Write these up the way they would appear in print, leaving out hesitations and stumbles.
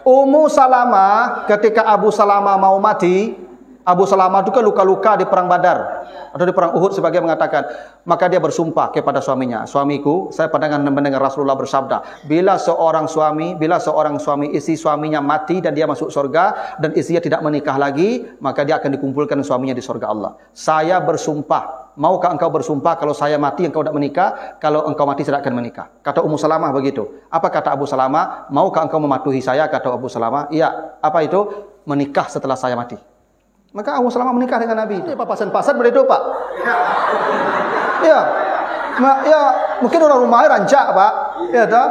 Ummu Salamah ketika Abu Salamah mau mati, Abu Salamah itu kan luka-luka di perang Badar atau di perang Uhud sebagai mengatakan, maka dia bersumpah kepada suaminya, suamiku, saya pernah mendengar Rasulullah bersabda, bila seorang suami istri suaminya mati dan dia masuk surga dan istrinya tidak menikah lagi, maka dia akan dikumpulkan suaminya di surga Allah. Saya bersumpah, maukah engkau bersumpah kalau saya mati engkau tidak menikah, kalau engkau mati tidak akan menikah. Kata Ummu Salamah begitu. Apa kata Abu Salamah? Maukah engkau mematuhi saya? Kata Abu Salamah, iya. Apa itu? Menikah setelah saya mati. Maka Abu Salamah menikah dengan Nabi. Itu papasan-pasan begitu, Pak. Ya. Ya, mungkin orang rumahnya rancak, Pak. Ya dah.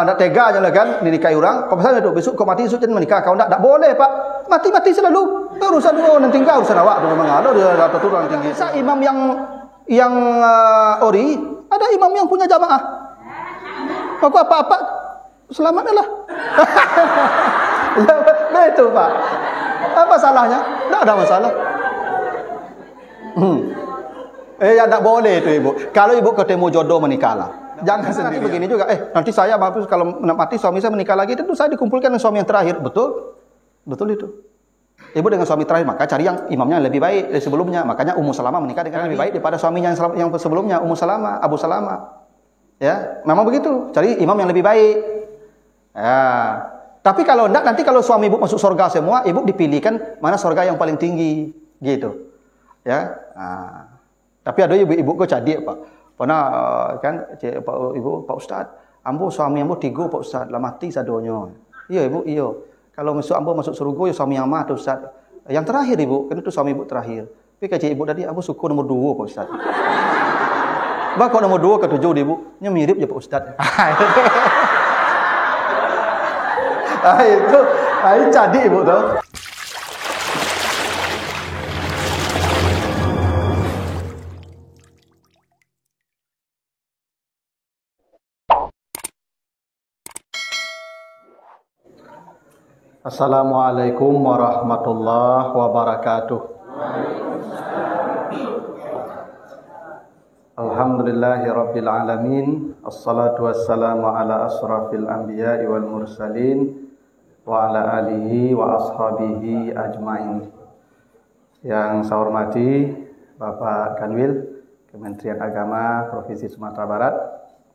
Nak tega aja lah kan dinikahi orang. Kau pasal itu besok kau mati besok jangan menikah. Kau tak boleh, Pak. Mati selalu. Urusan orang tinggal urusan awak tu memang ada dia dapat turun tinggi. Sa imam yang ori, ada imam yang punya jamaah. Aku apa-apa selamatlah. Betul, Pak. Apa salahnya? Tak ada masalah. Ya tak boleh itu ibu. Kalau ibu ketemu jodoh menikahlah. Jangan sendiri begini juga. Nanti saya kalau mati suami saya menikah lagi, tentu saya dikumpulkan dengan suami yang terakhir. Betul? Betul itu. Ibu dengan suami terakhir, maka cari yang imamnya lebih baik dari sebelumnya. Makanya Ummu Salamah menikah dengan lebih baik daripada suaminya yang sebelumnya, Ummu Salamah, Abu Salamah. Ya, memang begitu. Cari imam yang lebih baik. Ya. Tapi kalau enggak, nanti kalau suami ibu masuk surga semua, ibu dipilihkan mana surga yang paling tinggi, gitu. Ya. Tapi ada ibu kok cadik, Pak. Pernah kan Pak Ustaz, ambo suami ambo 3 Pak Ustaz, lah mati sadonyo. Iya ibu, iya. Kalau masuk ambo masuk surga ya suami amah tu Ustaz. Yang terakhir ibu, kan itu suami ibu terakhir. Tapi kata ibu tadi, ambo syukur nomor 2 Pak Ustaz. Bah kok nomor 2 ke 7 ibu, nya mirip je Pak Ustaz. Itu cadik ibu tu. Assalamualaikum warahmatullahi wabarakatuh. Alhamdulillahi rabbil alamin. Assalatu wassalamu ala asrafil anbiya'i wal mursalin wa ala alihi wa ashabihi ajmain. Yang saya hormati Bapak Kanwil Kementerian Agama Provinsi Sumatera Barat,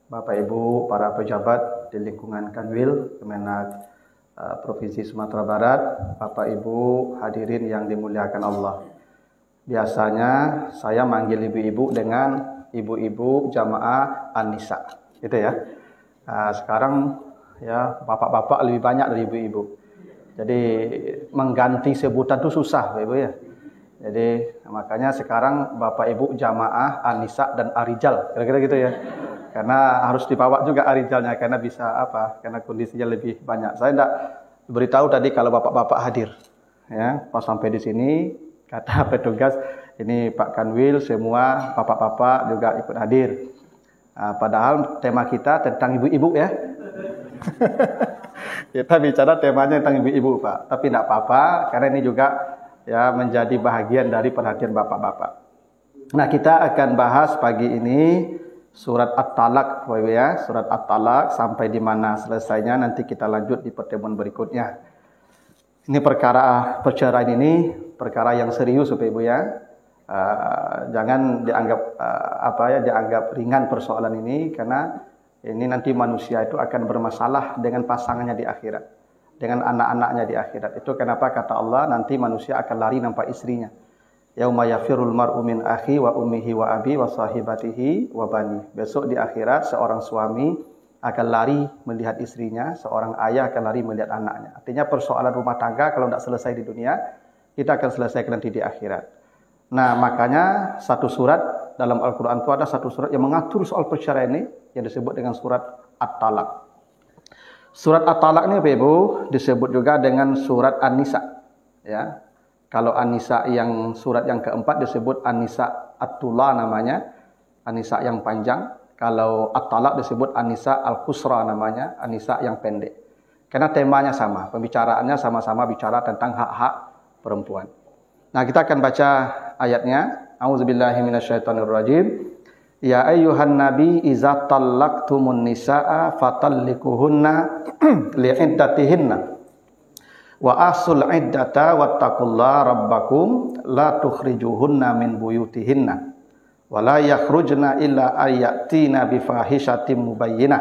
Bapak Ibu para pejabat di lingkungan Kanwil Kemenak Provinsi Sumatera Barat, Bapak Ibu hadirin yang dimuliakan Allah. Biasanya saya manggil ibu-ibu dengan ibu-ibu jamaah An-Nisa, gitu ya. Sekarang ya bapak-bapak lebih banyak dari ibu-ibu. Jadi mengganti sebutan itu susah, Ibu ya. Jadi makanya sekarang Bapak Ibu jamaah An-Nisa dan Arijal, kira-kira gitu ya. Karena harus dibawa juga arijalnya, karena bisa apa? Karena kondisinya lebih banyak. Saya tidak beritahu tadi kalau bapak-bapak hadir. Ya, pas sampai di sini kata petugas, ini Pak Kanwil semua bapak-bapak juga ikut hadir. Padahal tema kita tentang ibu-ibu ya. Kita bicara temanya tentang ibu-ibu Pak. Tapi tidak apa-apa, karena ini juga ya menjadi bahagian dari perhatian bapak-bapak. Nah, kita akan bahas pagi ini Surat At-Talaq, ya, Surat At-Talaq sampai di mana selesainya nanti kita lanjut di pertemuan berikutnya. Ini perkara perceraian ini perkara yang serius, Bapak Ibu ya. Jangan dianggap dianggap ringan persoalan ini, karena ini nanti manusia itu akan bermasalah dengan pasangannya di akhirat, dengan anak-anaknya di akhirat. Itu kenapa kata Allah nanti manusia akan lari nampak istrinya. Yauma yafirul mar'u min akhi wa ummihi wa abi wa sahibatihi wa bani. Besok di akhirat seorang suami akan lari melihat istrinya, seorang ayah akan lari melihat anaknya. Artinya persoalan rumah tangga kalau tidak selesai di dunia, kita akan selesaikan nanti di akhirat. Nah, makanya satu surat dalam Al-Qur'an itu ada satu surat yang mengatur soal perceraian ini yang disebut dengan surat At-Talaq. Surat At-Talaq ini Bapak Ibu disebut juga dengan surat An-Nisa, ya. Kalau An-Nisa yang surat yang keempat disebut An-Nisa At-Tula namanya, An-Nisa yang panjang. Kalau At-Talaq disebut An-Nisa Al-Qusra namanya, An-Nisa yang pendek. Karena temanya sama, pembicaraannya sama-sama bicara tentang hak-hak perempuan. Nah, kita akan baca ayatnya. A'udzubillahi minasyaitonirrajim. Ya ayyuhan nabi idza tallaqtumun nisaa fatallikuhunna li'iddatihinna Wa asul iddata wattaqullaha rabbakum la tukhrijuhunna min buyutihinna wa la yakhrujna illa ayatina bi fahishatin mubayyinah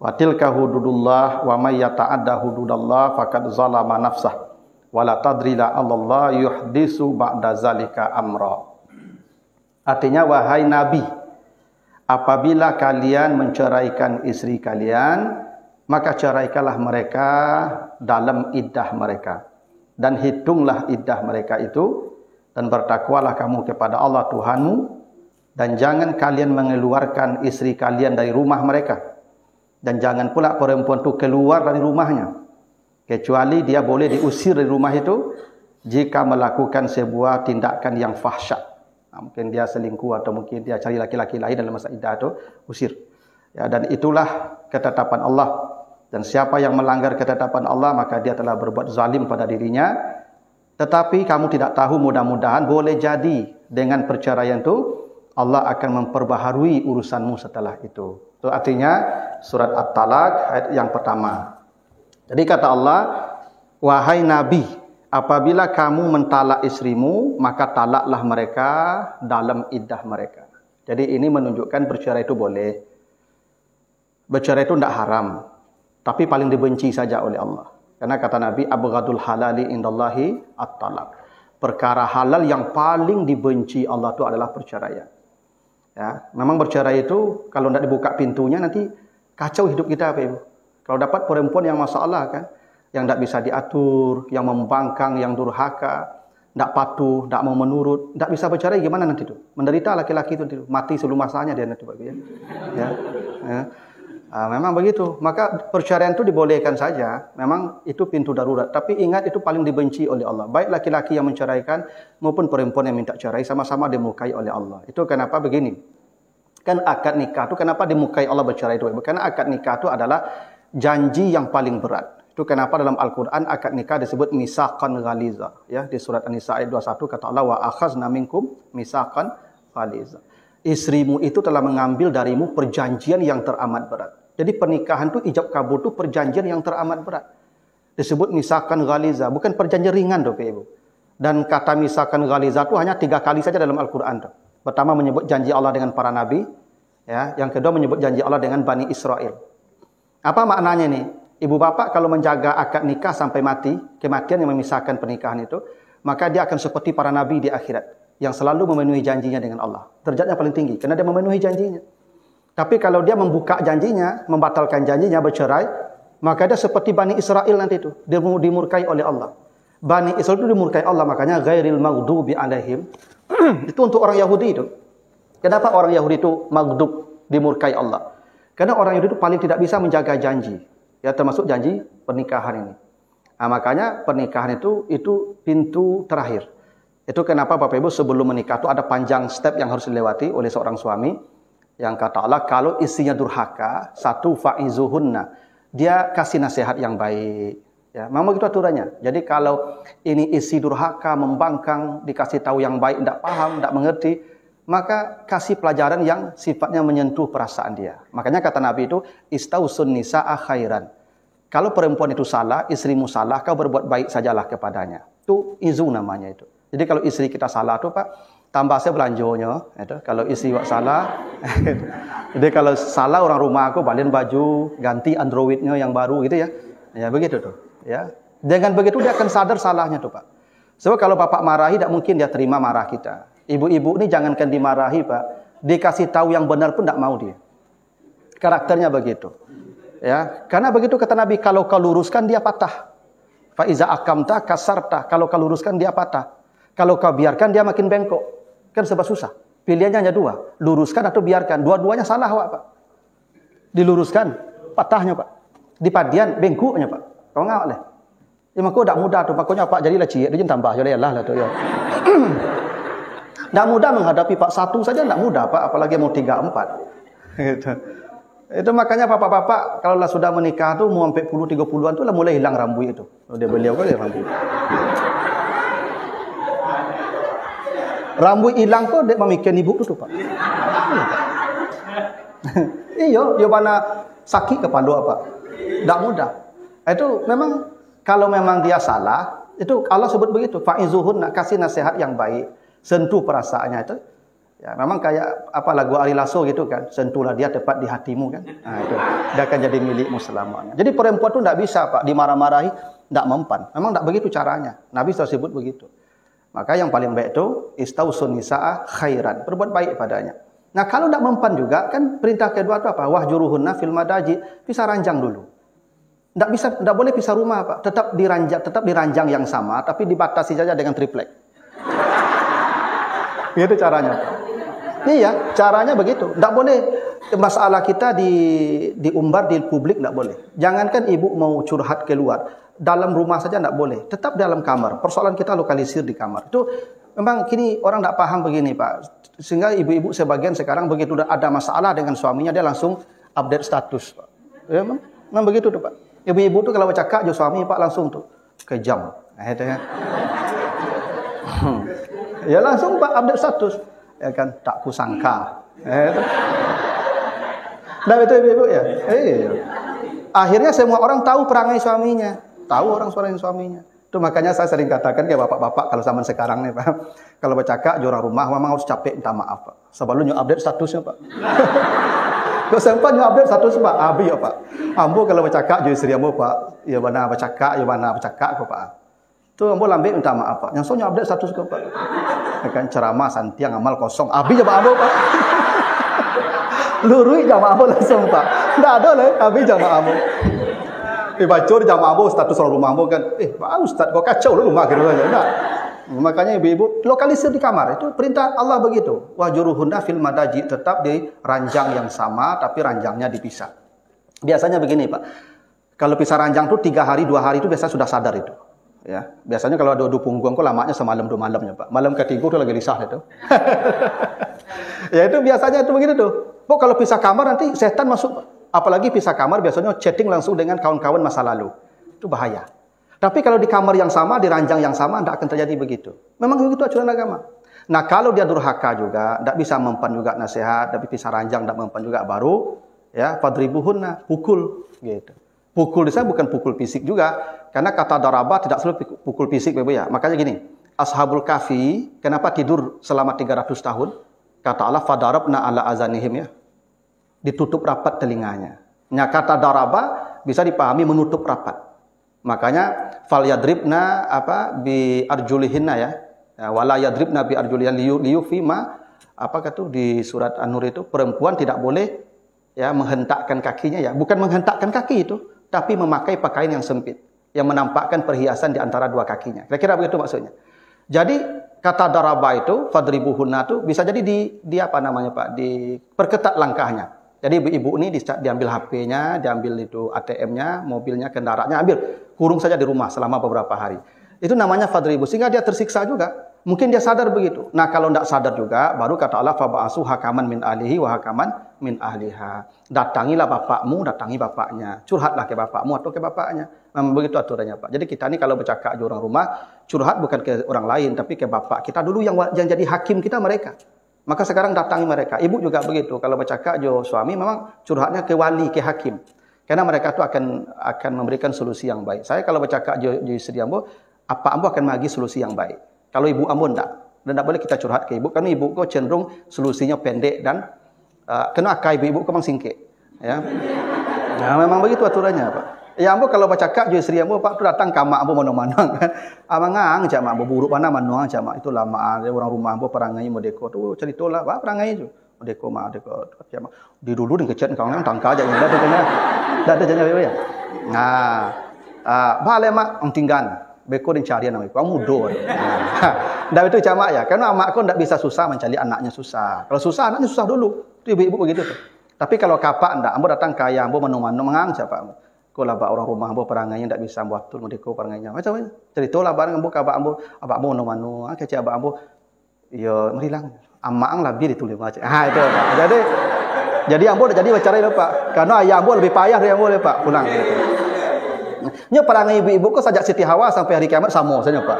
wa tilka hududullah wa may yata'adda hududallah faqad zalama nafsah wa la tadri la Allah yuhdisu ba'da zalika amra. Artinya, wahai Nabi, apabila kalian menceraikan istri kalian, maka ceraikanlah mereka dalam iddah mereka. Dan hitunglah iddah mereka itu. Dan bertakwalah kamu kepada Allah Tuhanmu. Dan jangan kalian mengeluarkan istri kalian dari rumah mereka. Dan jangan pula perempuan itu keluar dari rumahnya. Kecuali dia boleh diusir dari rumah itu jika melakukan sebuah tindakan yang fahsyat. Mungkin dia selingkuh atau mungkin dia cari laki-laki lain dalam masa iddah itu, usir. Ya, dan itulah ketetapan Allah. Dan siapa yang melanggar ketetapan Allah, maka dia telah berbuat zalim pada dirinya. Tetapi kamu tidak tahu, mudah-mudahan boleh jadi dengan perceraian itu Allah akan memperbaharui urusanmu setelah itu. Itu artinya surat At-Talaq ayat yang pertama. Jadi kata Allah, wahai Nabi, apabila kamu mentalak istrimu, maka talaklah mereka dalam iddah mereka. Jadi ini menunjukkan bercerai itu boleh. Bercerai itu tidak haram, tapi paling dibenci saja oleh Allah. Karena kata Nabi, abghadul halali indallahi at-talaq. Perkara halal yang paling dibenci Allah itu adalah perceraian. Ya, memang bercerai itu kalau tidak dibuka pintunya nanti kacau hidup kita, Pak Ibu. Kalau dapat perempuan yang masalah kan, yang tidak bisa diatur, yang membangkang, yang durhaka, tidak patuh, tidak mau menurut, tidak bisa bercerai, gimana nanti itu? Menderita laki-laki itu, mati sebelum masanya dia nanti, Pak Ibu. Ya. Ya. Memang begitu. Maka perceraian itu dibolehkan saja. Memang itu pintu darurat. Tapi ingat, itu paling dibenci oleh Allah. Baik laki-laki yang menceraikan maupun perempuan yang minta cerai, sama-sama dimurkai oleh Allah. Itu kenapa begini. Kan akad nikah itu kenapa dimurkai Allah bercerai itu? Karena akad nikah itu adalah janji yang paling berat. Itu kenapa dalam Al-Quran akad nikah disebut misaqan ghaliza. Ya, di surat An-Nisa ayat 21 kata Allah, wa akhazna minkum misaqan ghaliza. Istrimu itu telah mengambil darimu perjanjian yang teramat berat. Jadi pernikahan itu ijab kabul itu perjanjian yang teramat berat. Disebut misaqan ghaliza, bukan perjanjian ringan tuh, Ibu. Dan kata misaqan ghaliza itu hanya 3 kali saja dalam Al-Quran tuh. Pertama menyebut janji Allah dengan para nabi, ya. Yang kedua menyebut janji Allah dengan Bani Israel. Apa maknanya nih? Ibu bapak kalau menjaga akad nikah sampai mati, kematian yang memisahkan pernikahan itu, maka dia akan seperti para nabi di akhirat yang selalu memenuhi janjinya dengan Allah. Derajatnya paling tinggi karena dia memenuhi janjinya. Tapi kalau dia membuka janjinya, membatalkan janjinya, bercerai, maka dia seperti Bani Israel nanti itu, dia dimurkai oleh Allah. Bani Israel itu dimurkai Allah, makanya ghairil maghdubi alaihim. Itu untuk orang Yahudi itu. Kenapa orang Yahudi itu maghdub, dimurkai Allah? Karena orang Yahudi itu paling tidak bisa menjaga janji. Ya, termasuk janji pernikahan ini. Nah, makanya pernikahan itu pintu terakhir. Itu kenapa Bapak Ibu sebelum menikah itu ada panjang step yang harus dilewati oleh seorang suami. Yang kata Allah, kalau istrinya durhaka, satu fa'izuhunna. Dia kasih nasihat yang baik. Ya, memang begitu aturannya. Jadi kalau ini isi durhaka, membangkang, dikasih tahu yang baik, tidak paham, tidak mengerti, maka kasih pelajaran yang sifatnya menyentuh perasaan dia. Makanya kata Nabi itu, istausun nisa'a khairan. Kalau perempuan itu salah, istrimu salah, kau berbuat baik sajalah kepadanya. Itu izu namanya itu. Jadi kalau istri kita salah itu Pak, tambah saya belanjonya. Itu. Kalau istri buat salah, jadi kalau salah orang rumah aku balikin baju, ganti Androidnya yang baru gitu ya. Ya begitu tuh. Ya. Dengan begitu dia akan sadar salahnya tuh Pak. Sebab kalau bapak marahi, tidak mungkin dia terima marah kita. Ibu-ibu ini jangankan dimarahi Pak, dikasih tahu yang benar pun tidak mau dia. Karakternya begitu. Ya, karena begitu kata Nabi, kalau kau luruskan dia patah. Fa iza akamta kasarta, kalau kau luruskan dia patah. Kalau kau biarkan dia makin bengkok. Kan serba susah. Pilihannya hanya 2, luruskan atau biarkan. Dua-duanya salah Pak. Diluruskan, patahnya Pak. Dipadian, bengkoknya Pak. Kau enggak boleh. Ya maka tidak mudah tuh, makanya Pak jadilah ciek, dia tambah ya lah tuh ya. Tidak mudah menghadapi Pak 1 saja, tidak mudah Pak, apalagi mau 3, 4. Gitu. Itu makanya bapak-bapak kalau lah sudah menikah tuh mau sampai 30-an tuh lah mulai hilang rambut itu. Dia beliau kan ya rambut. Rambut hilang kok dek memikirkan ibu tu Pak. Iya, yo mana sakit kepala Pak. Tak mudah. Itu memang Kalau memang dia salah, itu Allah sebut begitu. Fa'izuhunna, kasih nasihat yang baik, sentuh perasaannya itu. Ya, memang kayak apa lagu Ari Lasso gitu kan, sentuhlah dia tepat di hatimu kan. Nah, itu dia akan jadi milikmu selamanya. Jadi perempuan itu tidak bisa Pak dimarah-marahi, tidak mempan. Memang tidak begitu caranya. Nabi sudah sebut begitu. Maka yang paling baik itu istausun nisaa khairan, berbuat baik padanya. Nah, kalau tidak mempan juga kan perintah kedua itu apa? Wahjuruhunna fil madaji, pisah ranjang dulu. Tidak boleh pisah rumah, Pak. Tetap di ranjang yang sama, tapi dibatasi saja dengan triplek. Itu caranya, Pak. Iya, caranya begitu. Tidak boleh masalah kita diumbar di publik, tidak boleh. Jangankan ibu mau curhat keluar, dalam rumah saja tidak boleh. Tetap dalam kamar. Persoalan kita lokalisir di kamar. Itu memang kini orang tidak paham begini, Pak. Sehingga ibu-ibu sebagian sekarang begitu ada masalah dengan suaminya, dia langsung update status, Pak. Ya, memang begitu tuh, Pak. Ibu-ibu tuh kalau bercakap jo suami Pak langsung tuh kejam. Nah, itu kan. Ya langsung Pak update status. Ya kan, tak kusangka. Nah, itu ibu-ibu ya. Akhirnya semua orang tahu perangai suaminya. Tahu orang suaminya. Itu makanya saya sering katakan ke bapak-bapak kalau zaman sekarang nih Pak. Kalau bercakap jo orang rumah memang harus capek minta maaf Pak. Sebelum update statusnya Pak. Kau sempat update status Pak, abi ya Pak. Ambo kalau bercakap jadi istri ambo Pak, ya mana bercakap kau Pak. Tu ambo lambe minta maaf Pak. Yang soalnya update status kau Pak. Akan ceramah santiang amal kosong. Abi ya Pak ambo Pak. Lurui jamaah ambo langsung Pak. Tidak ada lah, abi jamaah ambo. Bacor jamaah ambo status orang rumah ambo kan. Pak Ustaz kau kacau lu rumah gitu aja. Enggak. Makanya ibu-ibu lokalisir di kamar. Itu perintah Allah begitu. Wahjuruhunna fil madaji, tetap di ranjang yang sama tapi ranjangnya dipisah. Biasanya begini Pak. Kalau pisah ranjang tuh 3 hari 2 hari itu biasa sudah sadar itu. Ya, biasanya kalau ada punggung kok lamanya semalam 2 malamnya Pak. Malam ketiga tuh lagi risah itu. Ya itu biasanya itu begitu tuh. Pok kalau pisah kamar nanti setan masuk. Apalagi pisah kamar biasanya chatting langsung dengan kawan-kawan masa lalu. Itu bahaya. Tapi kalau di kamar yang sama, di ranjang yang sama, tidak akan terjadi begitu. Memang begitu acuan agama. Nah, kalau dia durhaka juga, tidak bisa mempan juga nasihat, tapi pisah ranjang tidak mempan juga, baru ya fadribuhunna, pukul gitu. Pukul di sana bukan pukul fisik juga, karena kata daraba tidak selalu pukul fisik, Bapak ya. Makanya gini, Ashabul Kahfi kenapa tidur selama 300 tahun? Kata Allah fadarabna ala azanihim ya. Ditutup rapat telinganya. Nah, kata daraba bisa dipahami menutup rapat. Makanya fal yadribna bi arjulihinna ya. Wala yadribna bi arjulihan liyufima kata di surat An-Nur itu perempuan tidak boleh ya menghentakkan kakinya ya. Bukan menghentakkan kaki itu, tapi memakai pakaian yang sempit yang menampakkan perhiasan di antara 2 kakinya. Kira-kira begitu maksudnya. Jadi kata daraba itu fadribuhunna itu bisa jadi di apa namanya Pak, diperketat langkahnya. Jadi ibu-ibu ini diambil HP-nya, diambil itu ATM-nya, mobilnya, kendaraannya, ambil. Kurung saja di rumah selama beberapa hari. Itu namanya fadribu. Sehingga dia tersiksa juga. Mungkin dia sadar begitu. Nah kalau tidak sadar juga, baru kata Allah, faba'asu hakaman min ahlihi wa hakaman min ahliha. Datangilah bapakmu, datangi bapaknya. Curhatlah ke bapakmu atau ke bapaknya. Memang begitu aturannya Pak. Jadi kita ini kalau bercakap di orang rumah, curhat bukan ke orang lain, tapi ke bapak kita dulu yang jadi hakim kita mereka. Maka sekarang datangi mereka. Ibu juga begitu. Kalau bercakap jo suami memang curhatnya ke wali, ke hakim. Karena mereka itu akan memberikan solusi yang baik. Saya kalau bercakap jo istri ambo, apa ambo akan bagi solusi yang baik. Kalau ibu ambo enggak. Dan tidak boleh kita curhat ke ibu. Karena ibu kok cenderung solusinya pendek dan kena akai ibu kok memang singkir. Ya. Nah, memang begitu aturannya Pak. Ya ambo kalau bercakap jo istri ambo Pak tu datang ke mak ambo mana-mana kan. Amangang cak mak ambo buruk mana manuang cak mak itu lama orang rumah ambo perangai modeko tu ceritalah Pak perangai tu. Modeko mak modeko cak mak di dulu dengan kecet kau nang tangka aja enggak ada janya ya. Nah, bale mak tinggan beko din cari anak kau mudo. Nah, itu cak mak ya. Karena mak kau ndak bisa susah mencari anaknya susah. Kalau susah anaknya susah dulu. Tu ibu-ibu begitu tu. Tapi kalau kapak ndak ambo datang kaya ambo manu-manu mengang cak Pak. Kau lah orang rumah ambo perangainya tidak bisa buat tu modeko perangainya. Macam mana? Ceritalah barang ambo kabak ambo, abak ambo manu-manu, kecik abak ambo, yo merilang. Amang lebih ditulis macam. Itu Pak. Jadi ambo dah jadi bicara itu Pak. Karena ayah ambo lebih payah dari ambo Pak. Pulang gitu. Nya perangai ibu-ibu kok sajak Siti Hawa sampai hari kiamat sama saja Pak.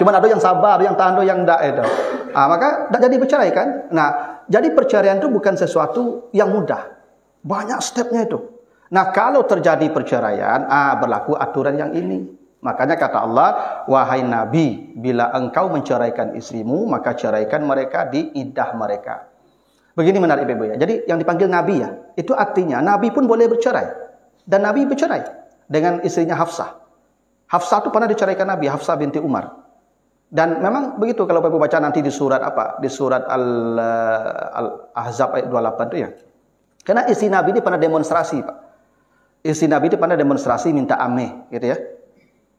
Cuma ada yang sabar, yang tahan, yang enggak itu. Maka tak jadi bercerai kan? Nah, jadi perceraian itu bukan sesuatu yang mudah. Banyak stepnya itu. Nah, kalau terjadi perceraian, berlaku aturan yang ini. Makanya kata Allah, wahai Nabi, bila engkau menceraikan istrimu, maka ceraikan mereka di iddah mereka. Begini menarik Ibu ya. Jadi yang dipanggil Nabi ya, itu artinya Nabi pun boleh bercerai. Dan Nabi bercerai dengan istrinya Hafsah. Hafsah itu pernah diceraikan Nabi, Hafsah binti Umar. Dan memang begitu kalau Ibu baca nanti di surat apa? Di surat Al-Ahzab ayat 28 itu ya. Karena istri Nabi ini pernah demonstrasi, Pak. Istri Nabi itu pernah demonstrasi minta ameh, gitu ya.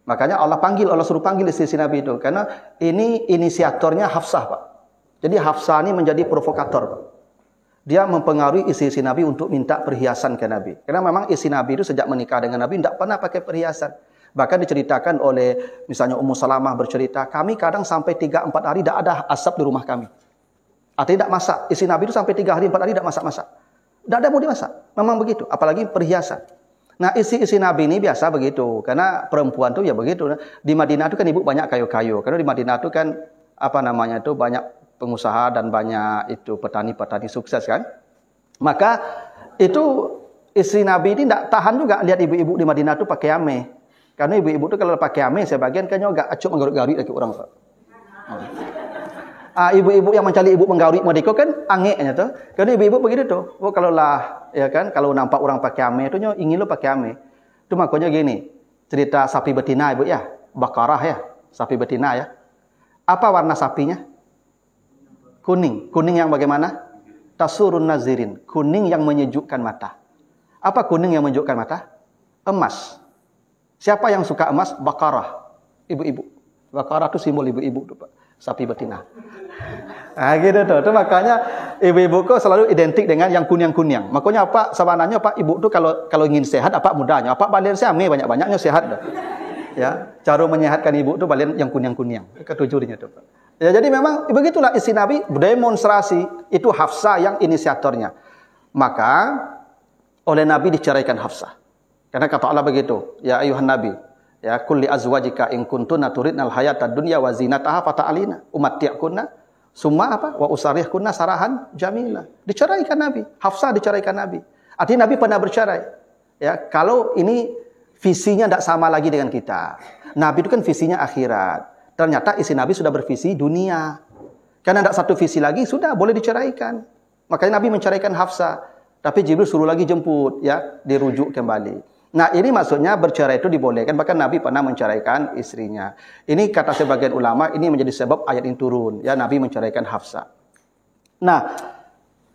Makanya Allah suruh panggil istri Nabi itu. Karena ini inisiatornya Hafsah, Pak. Jadi Hafsah ini menjadi provokator, Pak. Dia mempengaruhi istri Nabi untuk minta perhiasan ke Nabi. Karena memang istri Nabi itu sejak menikah dengan Nabi tidak pernah pakai perhiasan. Bahkan diceritakan oleh misalnya Ummu Salamah bercerita, kami kadang sampai 3-4 hari tidak ada asap di rumah kami. Artinya tidak masak. Istri Nabi itu sampai 3 hari 4 hari tidak masak-masak. Tidak ada mau dimasak. Memang begitu. Apalagi perhiasan. Nah, istri Nabi ini biasa begitu. Karena perempuan itu ya begitu. Di Madinah itu kan ibu banyak kayu-kayu. Karena di Madinah itu kan banyak pengusaha dan banyak itu petani-petani sukses kan. Maka itu istri Nabi ini tidak tahan juga lihat ibu-ibu di Madinah itu pakai ameh. Karena ibu-ibu itu kalau pakai ameh sebagian kan juga acuk menggaruk-garuk lagi orang. Ibu-ibu yang mencari ibu menggaruk mereka kan angeknya tuh. Karena ibu-ibu begitu tuh. Kalau nampak orang pakai ameh itu ingin lo pakai ameh. Itu makanya gini, cerita sapi betina ibu ya, Bakarah ya, sapi betina ya. Apa warna sapinya? Kuning. Kuning yang bagaimana? Tasurun nazirin. Kuning yang menyejukkan mata. Apa kuning yang menyejukkan mata? Emas. Siapa yang suka emas? Bakarah. Ibu-ibu. Bakarah itu simbol ibu-ibu tuh, Pak. Sapi betina. Gitu tuh. Itu makanya ibu-ibu kok selalu identik dengan yang kuning-kuning. Makanya apa sabananya Pak ibu tuh kalau ingin sehat apa mudahnya? Apa balen siame banyak-banyaknya sehat dah. Ya, cara menyehatkan ibu tuh balen yang kuning-kuning. Ketujuhnya tuh, Pak. Ya, jadi memang begitulah istri Nabi demonstrasi, itu Hafsah yang inisiatornya. Maka oleh Nabi diceraikan Hafsah. Karena kata Allah begitu, ya ayuhan Nabi, ya kulli azwajika in kuntunna turidnal hayatad dunya wa zinataha fata'alina umatti'kunna summa wa usarihkunna sarahan jamila. Diceraikan Nabi, Hafsah diceraikan Nabi. Artinya Nabi pernah bercerai. Ya, kalau ini visinya tidak sama lagi dengan kita. Nabi itu kan visinya akhirat. Ternyata istri Nabi sudah bervisi dunia. Karena tidak satu visi lagi, sudah boleh diceraikan. Makanya Nabi menceraikan Hafsah. Tapi Jibril suruh lagi jemput, ya, dirujuk kembali. Nah, ini maksudnya bercerai itu dibolehkan. Bahkan Nabi pernah menceraikan istrinya. Ini kata sebagian ulama, ini menjadi sebab ayat ini turun. Ya, Nabi menceraikan Hafsah. Nah,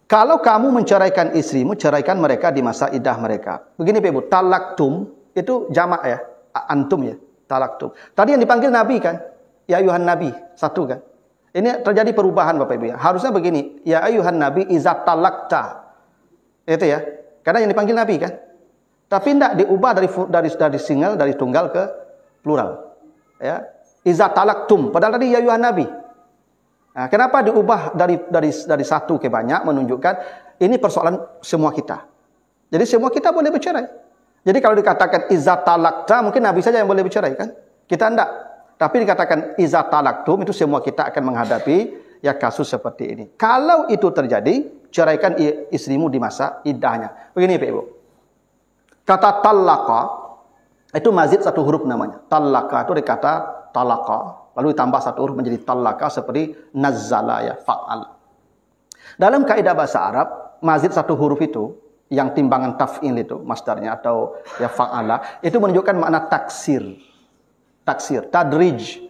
kalau kamu menceraikan istrimu, ceraikan mereka di masa iddah mereka. Begini, Ibu, talaktum, itu jamak ya, antum ya, talaktum. Tadi yang dipanggil Nabi kan? Ya ayuhan Nabi, satu kan. Ini terjadi perubahan Bapak Ibu ya. Harusnya begini, ya ayuhan Nabi iza talakta. Itu ya. Karena yang dipanggil Nabi kan. Tapi tidak diubah dari single, dari tunggal ke plural. Ya. Iza talaktum, padahal tadi ya ayuhan Nabi. Nah, kenapa diubah dari satu ke banyak menunjukkan ini persoalan semua kita. Jadi semua kita boleh bercerai. Jadi kalau dikatakan iza talakta, mungkin Nabi saja yang boleh bercerai kan? Kita tidak. Tapi dikatakan iza talaktum, itu semua kita akan menghadapi ya kasus seperti ini. Kalau itu terjadi, ceraikan istrimu di masa iddahnya. Begini Pak Ibu. Kata talaqa, itu mazid satu huruf namanya. Talaqa itu dikata talaqa, lalu ditambah satu huruf menjadi talaqa seperti nazzala ya, fa'al. Dalam kaidah bahasa Arab, mazid satu huruf itu, yang timbangan taf'il itu, masdarnya atau ya fa'ala, itu menunjukkan makna taksir. Taksir, tadrij.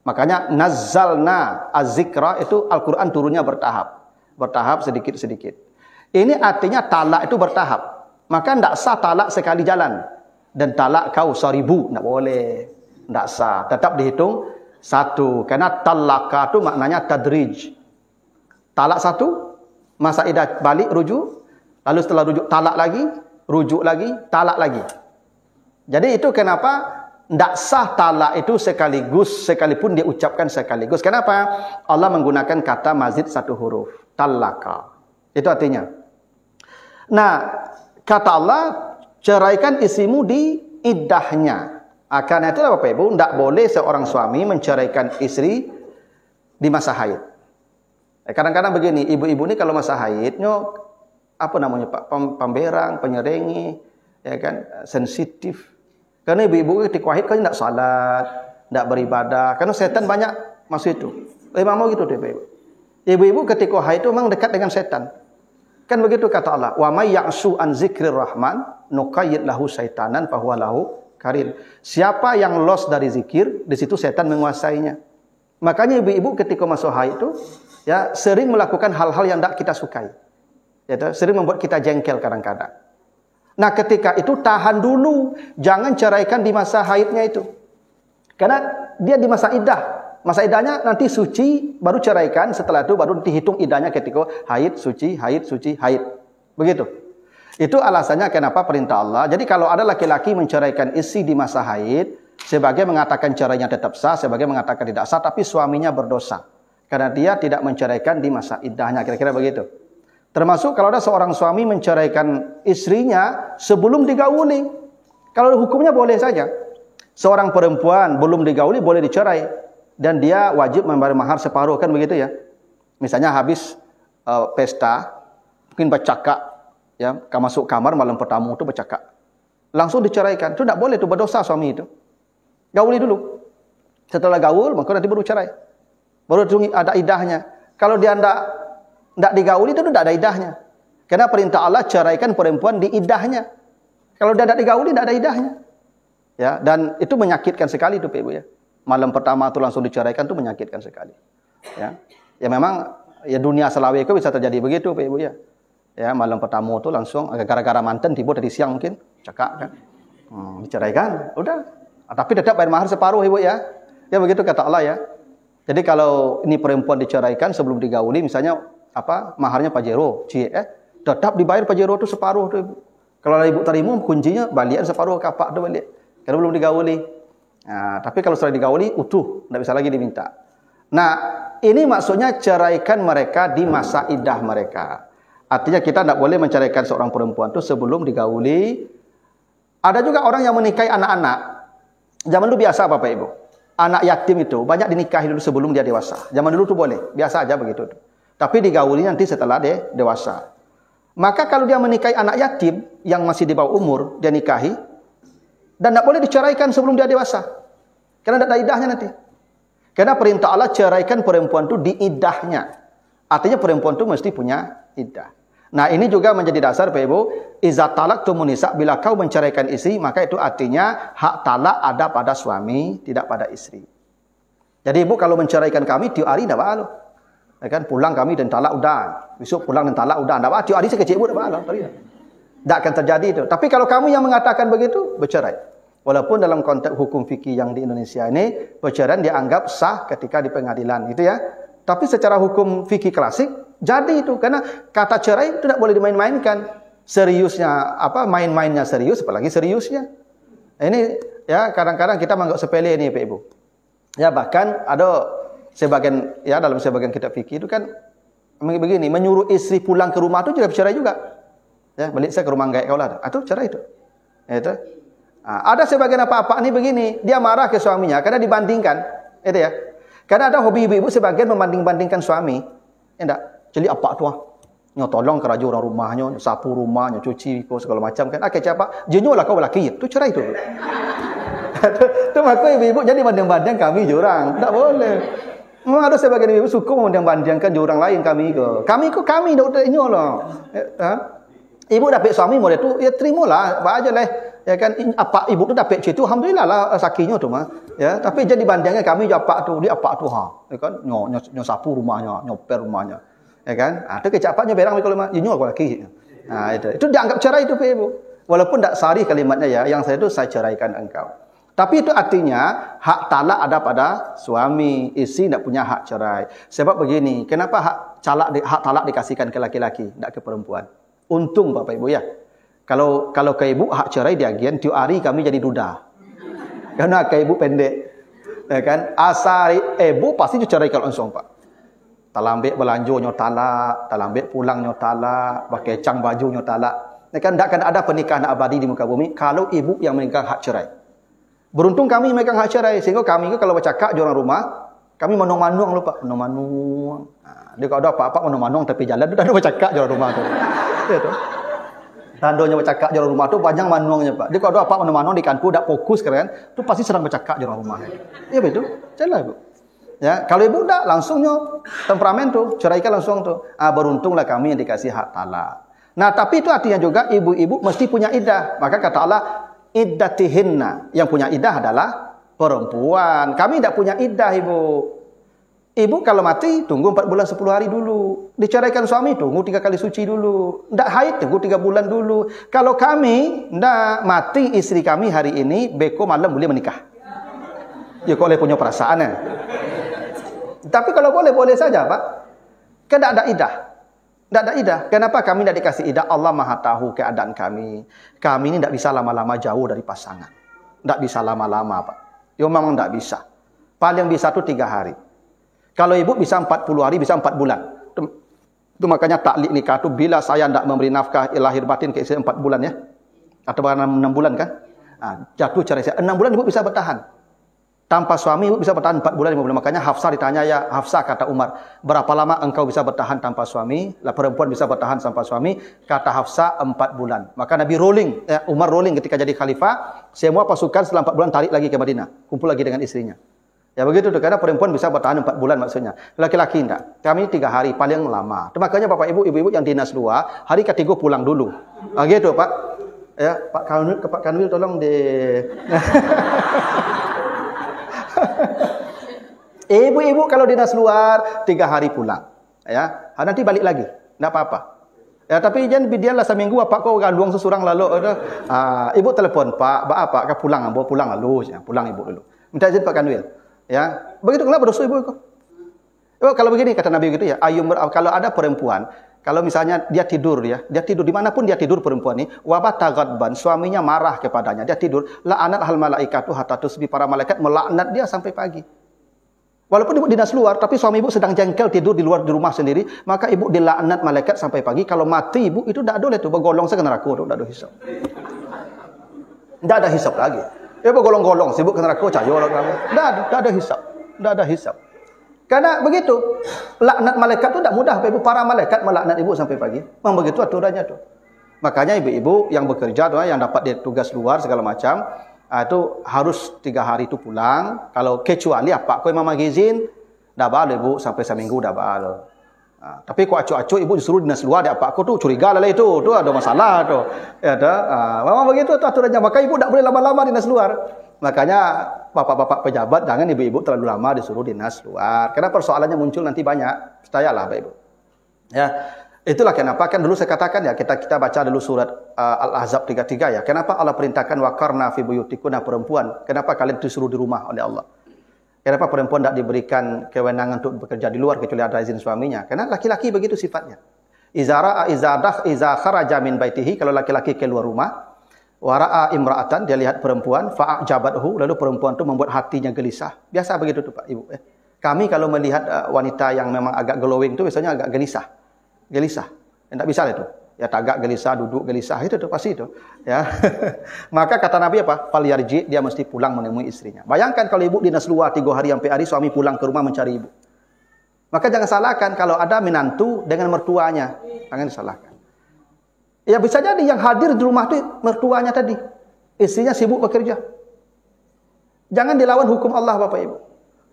Makanya nazzalna az-zikra itu Al-Quran turunnya bertahap. Bertahap sedikit-sedikit. Ini artinya talak itu bertahap. Maka tidak sah talak sekali jalan. Dan talak kau 1000. Tidak boleh. Tidak sah. Tetap dihitung satu. Karena talaka itu maknanya tadrij. Talak satu. Masa iddah balik rujuk. Lalu setelah rujuk talak lagi. Rujuk lagi. Talak lagi. Jadi itu kenapa tidak sah talak itu sekaligus, sekalipun dia ucapkan sekaligus. Kenapa? Allah menggunakan kata mazid satu huruf. Talaka. Itu artinya. Nah, kata Allah, ceraikan istrimu di iddahnya. Karena itulah Bapak Ibu, tidak boleh seorang suami menceraikan istri di masa haid. Kadang-kadang begini, ibu-ibu ini kalau masa haidnya, apa namanya Pak? Pemberang, penyerengi, ya kan, sensitif. Karena ibu-ibu ketika haid kan tidak salat, tidak beribadah. Karena setan banyak masuk itu. Memang mau gitu deh, ibu. Ibu-ibu ketika haid itu memang dekat dengan setan. Kan begitu kata Allah, wa may ya'su an zikrir rahman nuqayyid lahu syaitanan fa huwa lahu qarin. Siapa yang los dari zikir, di situ setan menguasainya. Makanya ibu-ibu ketika masuk haid itu ya sering melakukan hal-hal yang tidak kita sukai. Ya, sering membuat kita jengkel kadang-kadang. Nah, ketika itu tahan dulu, jangan ceraikan di masa haidnya itu. Karena dia di masa iddah. Masa iddahnya nanti suci, baru ceraikan, setelah itu baru dihitung iddahnya ketika haid, suci, haid. Begitu. Itu alasannya kenapa perintah Allah. Jadi kalau ada laki-laki menceraikan istri di masa haid, sebagai mengatakan cerainya tetap sah, sebagai mengatakan tidak sah, tapi suaminya berdosa. Karena dia tidak menceraikan di masa iddahnya, kira-kira begitu. Termasuk kalau ada seorang suami menceraikan istrinya sebelum digauli. Kalau hukumnya boleh saja. Seorang perempuan belum digauli boleh dicerai. Dan dia wajib membayar mahar separuh, kan begitu ya. Misalnya habis pesta, mungkin bercakap, ya, masuk kamar malam pertama itu bercakap. Langsung diceraikan. Itu tidak boleh, itu berdosa suami itu. Gauli dulu. Setelah gaul, maka nanti baru cerai. Baru ada iddahnya. Kalau dia tidak digauli itu tidak ada iddahnya. Karena perintah Allah ceraikan perempuan di iddahnya. Kalau dia tidak digauli tidak ada iddahnya. Ya, dan itu menyakitkan sekali itu Ibu ya. Malam pertama itu langsung diceraikan itu menyakitkan sekali. Ya. Ya memang ya dunia Selawi itu bisa terjadi begitu Ibu ya. Ya, malam pertama itu langsung gara-gara mantan tiba dari siang mungkin cekak kan. Diceraikan, udah. Tapi tetap bayar mahar separuh Ibu ya. Ya begitu kata Allah ya. Jadi kalau ini perempuan diceraikan sebelum digauli misalnya maharnya pajero, tetap dibayar pajero itu separuh tuh Ibu. Kalau ibu terima kuncinya balian separuh kapak tu balik. Karena belum digauli. Nah, tapi kalau sudah digauli utuh, tidak bisa lagi diminta. Nah, ini maksudnya ceraikan mereka di masa iddah mereka. Artinya kita tidak boleh menceraikan seorang perempuan itu sebelum digauli. Ada juga orang yang menikahi anak-anak. Zaman dulu biasa Bapak Ibu. Anak yatim itu banyak dinikahi dulu sebelum dia dewasa. Zaman dulu tuh boleh, biasa aja begitu. Tapi digauli nanti setelah dia dewasa. Maka kalau dia menikahi anak yatim yang masih di bawah umur, dia nikahi dan tidak boleh diceraikan sebelum dia dewasa. Karena tidak ada iddahnya nanti. Karena perintah Allah ceraikan perempuan itu di iddahnya. Artinya perempuan itu mesti punya iddah. Nah, ini juga menjadi dasar Pak Ibu, iza talaqtumun nisa, bila kau menceraikan istri, maka itu artinya hak talak ada pada suami, tidak pada istri. Jadi Ibu kalau menceraikan kami tiap hari tidak apa-apa. Ya kan, pulang kami dan talak udah. Besok pulang dan talak udah. Tidak apa-apa, tiap hari sekecil Ibu tidak apa-apa. Tidak akan terjadi itu. Tapi kalau kamu yang mengatakan begitu, bercerai. Walaupun dalam konteks hukum fikih yang di Indonesia ini, perceraian dianggap sah ketika di pengadilan, gitu ya. Tapi secara hukum fikih klasik, jadi itu. Karena kata cerai itu tidak boleh dimain-mainkan. Seriusnya, main-mainnya serius, apalagi seriusnya. Ini ya kadang-kadang kita menganggap sepele ini Pak Ibu. Ya bahkan ada sebagian, ya dalam sebagian kitab fikih itu kan begini, menyuruh istri pulang ke rumah itu juga cerai juga. Ya, balik saya ke rumah enggak kau lah. Itu cerai itu. Ya, itu. Nah, ada sebagian apa-apa ini begini, dia marah ke suaminya karena dibandingkan. Itu ya. Karena ada hobi ibu-ibu sebagian membanding-bandingkan suami. Enggak. Jadi apa tu? Nyo tolong kerja orang rumahnya, sapu rumahnya, cuci segala macam kan. Akhir siapa? Jenyolah kau laki. Itu cerai itu. Itu maka ibu-ibu jadi banding-banding kami jurang. Tak boleh. Memang ada sebagian ibu suka membanding-bandingkan jurang lain kami ke. Kami dak nyolah. Ibu dapat suami model tu, ya terimalah, apa aja lah. Ya kan, apa ibu tu dapat situ, alhamdulillah lah sakinya tu mah. Ya, tapi jadi bandingnya kami apa tu, dia apa tu ya kan, nyo sapu rumahnya, nyoper rumahnya. Ya kan? Tu kecapatnya berang kalau mah, nyo laki. Nah, itu dianggap cerai itu Ibu. Walaupun tak sari kalimatnya ya, yang saya itu saya ceraikan engkau. Tapi itu artinya hak talak ada pada suami, istri tidak punya hak cerai. Sebab begini, kenapa hak talak dikasihkan ke laki-laki, tidak ke perempuan? Untung Bapak Ibu ya. Kalau ke ibu hak cerai diagian tiap hari kami jadi duda. Karena ke ibu pendek. Ya kan? Asal ibu pasti diceraikan langsung Pak. Talambek belanja nyo talak, talambek pulang nyo talak, pakai cang baju nyo talak. Ya kan tidak akan ada pernikahan abadi di muka bumi kalau ibu yang memegang hak cerai. Beruntung kami memegang hak cerai sehingga kami kalau bercakap di orang rumah, kami manung-manung lupa, manung-manung. Dia kalau ada apa-apa manung-manung tapi jalan tu dah bercakap di orang rumah tu. Itu. Tandonya bercakap di rumah tu panjang manuangnya Pak. Dia kalau ada apa mana-mana di kanku dak fokus kan, tu pasti sedang bercakap di rumah. Iya betul. Jelas Bu. Ya, kalau ibu dak langsungnya temperamen tu, ceraikan langsung tu. Beruntunglah kami yang dikasih hak talak. Nah, tapi itu artinya juga ibu-ibu mesti punya iddah. Maka kata Allah, iddatihinna. Yang punya iddah adalah perempuan. Kami tidak punya iddah, Ibu. Ibu kalau mati, tunggu 4 bulan 10 hari dulu. Diceraikan suami, tunggu 3 kali suci dulu. Tidak haid, tunggu 3 bulan dulu. Kalau kami, tidak mati istri kami hari ini, beko malam boleh menikah. Ya, kalau punya perasaan. Tapi kalau boleh saja, Pak. Kan tidak ada iddah. Tidak ada iddah. Kenapa kami tidak dikasih iddah? Allah Maha tahu keadaan kami. Kami ini tidak bisa lama-lama jauh dari pasangan. Tidak bisa lama-lama, Pak. Ya, memang tidak bisa. Paling bisa itu 3 hari. Kalau ibu bisa 40 hari, bisa 4 bulan. Itu makanya taklik nikah itu bila saya tidak memberi nafkah lahir batin ke istri 4 bulan ya. Atau 6 bulan kan. Jatuh cerai saya. 6 bulan ibu bisa bertahan. Tanpa suami ibu bisa bertahan 4 bulan, 5 bulan. Makanya Hafsah ditanya, ya Hafsah kata Umar, berapa lama engkau bisa bertahan tanpa suami? Lah perempuan bisa bertahan tanpa suami. Kata Hafsah 4 bulan. Maka Nabi Umar rolling ketika jadi khalifah. Semua pasukan setelah 4 bulan tarik lagi ke Madinah. Kumpul lagi dengan istrinya. Ya begitu tuh, karena perempuan bisa bertahan 4 bulan maksudnya. Laki-laki enggak. Kami 3 hari paling lama. Itu makanya Bapak Ibu, ibu-ibu yang dinas luar, hari ketiga pulang dulu. Gitu Pak. Ya, Pak Kanwil tolong di ibu-ibu kalau dinas luar 3 hari pulang. Ya, nanti balik lagi. Enggak apa-apa. Ya, tapi jangan bidianlah seminggu apa kau ganduang sesurang lalu ibu telepon, Pak kau pulang lalu, ya, pulang ibu dulu. Minta izin Pak Kanwil. Ya, begitu kenapa dosa ibu itu? Kalau begini kata Nabi gitu ya, kalau ada perempuan, kalau misalnya dia tidur dimanapun dia tidur perempuan ini, wabata ghadban, suaminya marah kepadanya, dia tidur, la'anat hal malaikatu hatta tusbi, para malaikat melaknat dia sampai pagi. Walaupun ibu dinas luar, tapi suami ibu sedang jengkel tidur di luar di rumah sendiri, maka ibu dilaknat malaikat sampai pagi. Kalau mati ibu itu tidak boleh tuh bergolong ke neraka, tidak ada hisab. Tidak ada hisab lagi. Bergolong-golong sibuk ke neraka cayo kamu. Tidak ada hisab. Tidak ada hisab. Karena begitu, laknat malaikat itu tidak mudah, Ibu. Para malaikat melaknat ibu sampai pagi. Memang begitu aturannya tuh. Makanya ibu-ibu yang bekerja tuh, yang dapat tugas luar segala macam, itu harus 3 hari itu pulang. Kalau kecuali apa, kau mama izin, dah balik ibu sampai seminggu dah balik. Tapi kok acu-acu ibu disuruh dinas luar, dia apa aku tuh curiga lah itu ada masalah tuh. Ya memang begitu tuh aturannya. Maka ibu tidak boleh lama-lama dinas luar. Makanya bapak-bapak pejabat jangan ibu-ibu terlalu lama disuruh dinas luar. Karena persoalannya muncul nanti banyak. Percayalah Bapak Ibu. Ya, itulah kenapa kan dulu saya katakan ya kita baca dulu surat Al-Ahzab 33 ya. Kenapa Allah perintahkan waqarna fi buyutikunna perempuan? Kenapa kalian disuruh di rumah oleh Allah? Kenapa perempuan tidak diberikan kewenangan untuk bekerja di luar kecuali ada izin suaminya? Karena laki-laki begitu sifatnya. Iza kharaja min baitihi, kalau laki-laki keluar rumah, wara'a imra'atan, dia lihat perempuan, fa'ajabathu, lalu perempuan itu membuat hatinya gelisah. Biasa begitu tuh Pak Ibu. Kami kalau melihat wanita yang memang agak glowing itu biasanya agak gelisah. Tidak bisa itu. Ya tagak gelisah, duduk gelisah, itu tuh pasti itu. Ya. Maka kata Nabi apa? Fal yarji, dia mesti pulang menemui istrinya. Bayangkan kalau ibu dinas luar 3 hari sampai hari, suami pulang ke rumah mencari ibu. Maka jangan salahkan kalau ada menantu dengan mertuanya. Jangan disalahkan. Ya bisa jadi yang hadir di rumah itu mertuanya tadi. Istrinya sibuk bekerja. Jangan dilawan hukum Allah Bapak Ibu.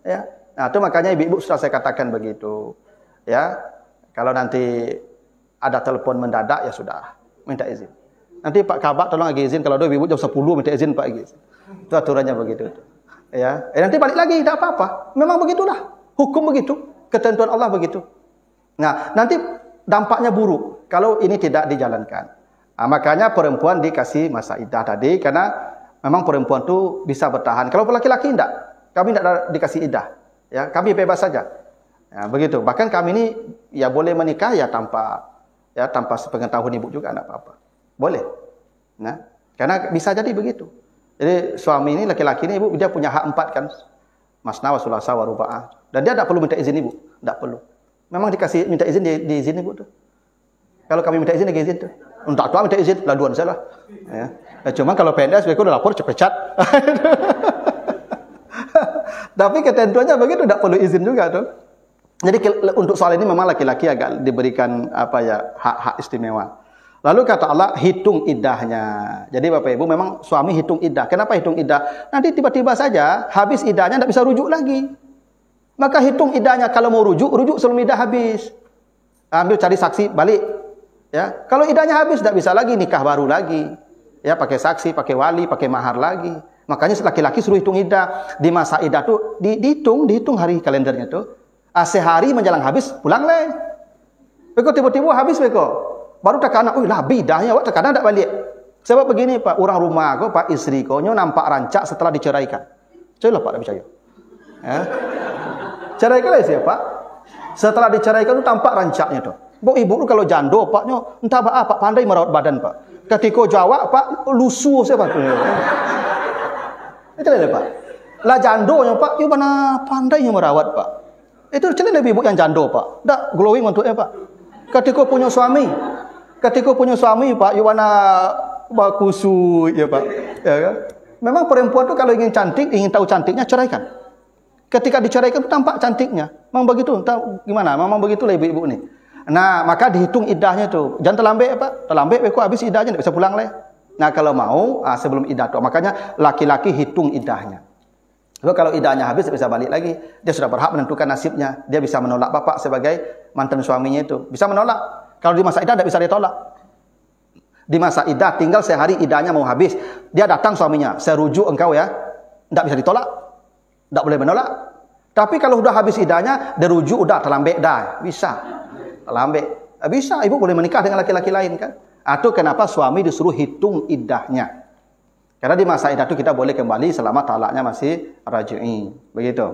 Ya. Nah, itu makanya ibu-ibu sudah saya katakan begitu. Ya. Kalau nanti ada telepon mendadak ya sudah minta izin. Nanti Pak Kabak tolong lagi izin, kalau ada ibu jam 10 minta izin Pak izin. Itu aturannya begitu. Ya, nanti balik lagi tidak apa-apa. Memang begitulah. Hukum begitu, ketentuan Allah begitu. Nah, nanti dampaknya buruk kalau ini tidak dijalankan. Makanya perempuan dikasih masa iddah tadi karena memang perempuan itu bisa bertahan. Kalau laki-laki tidak. Kami tidak dikasih iddah. Ya, kami bebas saja. Ya, begitu. Bahkan kami ini ya boleh menikah ya tanpa sepengetahuan ibu juga tidak apa-apa. Boleh. Nah, karena bisa jadi begitu. Jadi suami ini, laki-laki ini ibu, dia punya hak 4 kan. Masna wa sulasa wa ruba'ah. Dan dia tidak perlu minta izin ibu. Tidak perlu. Memang dikasih minta izin diizin ibu tuh. Kalau kami minta izin diizin tuh. Untuk tua minta izin laduan saya lah. Ya. Cuma kalau PNS mereka udah lapor cepat. Tapi ketentuannya begitu, tidak perlu izin juga tuh. Jadi untuk soal ini memang laki-laki agak diberikan hak-hak istimewa. Lalu kata Allah, hitung iddahnya. Jadi Bapak Ibu, memang suami hitung iddah. Kenapa hitung iddah? Nanti tiba-tiba saja habis iddahnya, tidak bisa rujuk lagi. Maka hitung iddahnya. Kalau mau rujuk, rujuk sebelum iddah habis. Ambil cari saksi, balik. Ya, kalau iddahnya habis, tidak bisa lagi nikah baru lagi. Ya, pakai saksi, pakai wali, pakai mahar lagi. Makanya laki-laki suruh hitung iddah. Di masa iddah tuh dihitung hari kalendernya tuh. Sehari menjelang habis, pulang leh. Beko tiba-tiba habis beko. Baru tak anak, lah bidahnya, wak terkadang tak balik. Sebab begini Pak, orang rumah ko, Pak istri ko, nampak rancak setelah diceraikan. Coba Pak, tak percaya. Ya. Ceraikan lah siapa? Setelah diceraikan tu tampak rancaknya tu. Bo ibu tu kalau jando Paknya, entah apa, Pak pandai merawat badan Pak. Ketika jawab Pak, lusuh siapa tu. Itu lah Pak. Lah jandonya Pak, you mana pandainya merawat Pak. Itu macam mana ibu yang jando Pak? Tak glowing untuknya Pak. Ketika punya suami Pak, you mana bakusu ya Pak. Ya kan? Memang perempuan tu kalau ingin cantik, ingin tahu cantiknya, ceraikan. Ketika diceraikan tu tampak cantiknya. Memang begitu, tahu gimana? Memang begitulah ibu-ibu ni. Nah, maka dihitung iddahnya tu. Jangan terlambat Pak. Terlambat beko habis iddahnya tak bisa pulang leh. Nah, kalau mau sebelum iddah tu. Makanya laki-laki hitung iddahnya. Sebab kalau iddahnya habis, bisa balik lagi. Dia sudah berhak menentukan nasibnya. Dia bisa menolak bapak sebagai mantan suaminya itu. Bisa menolak. Kalau di masa iddah, tidak bisa ditolak. Di masa iddah, tinggal sehari iddahnya mau habis. Dia datang suaminya, saya rujuk engkau ya. Tidak bisa ditolak. Tidak boleh menolak. Tapi kalau sudah habis iddahnya, dia rujuk, sudah terlambat dah. Bisa. Terlambat. Bisa, ibu boleh menikah dengan laki-laki lain kan. Atau kenapa suami disuruh hitung iddahnya. Karena di masa iddah itu kita boleh kembali selama talaknya masih raj'i. Begitu.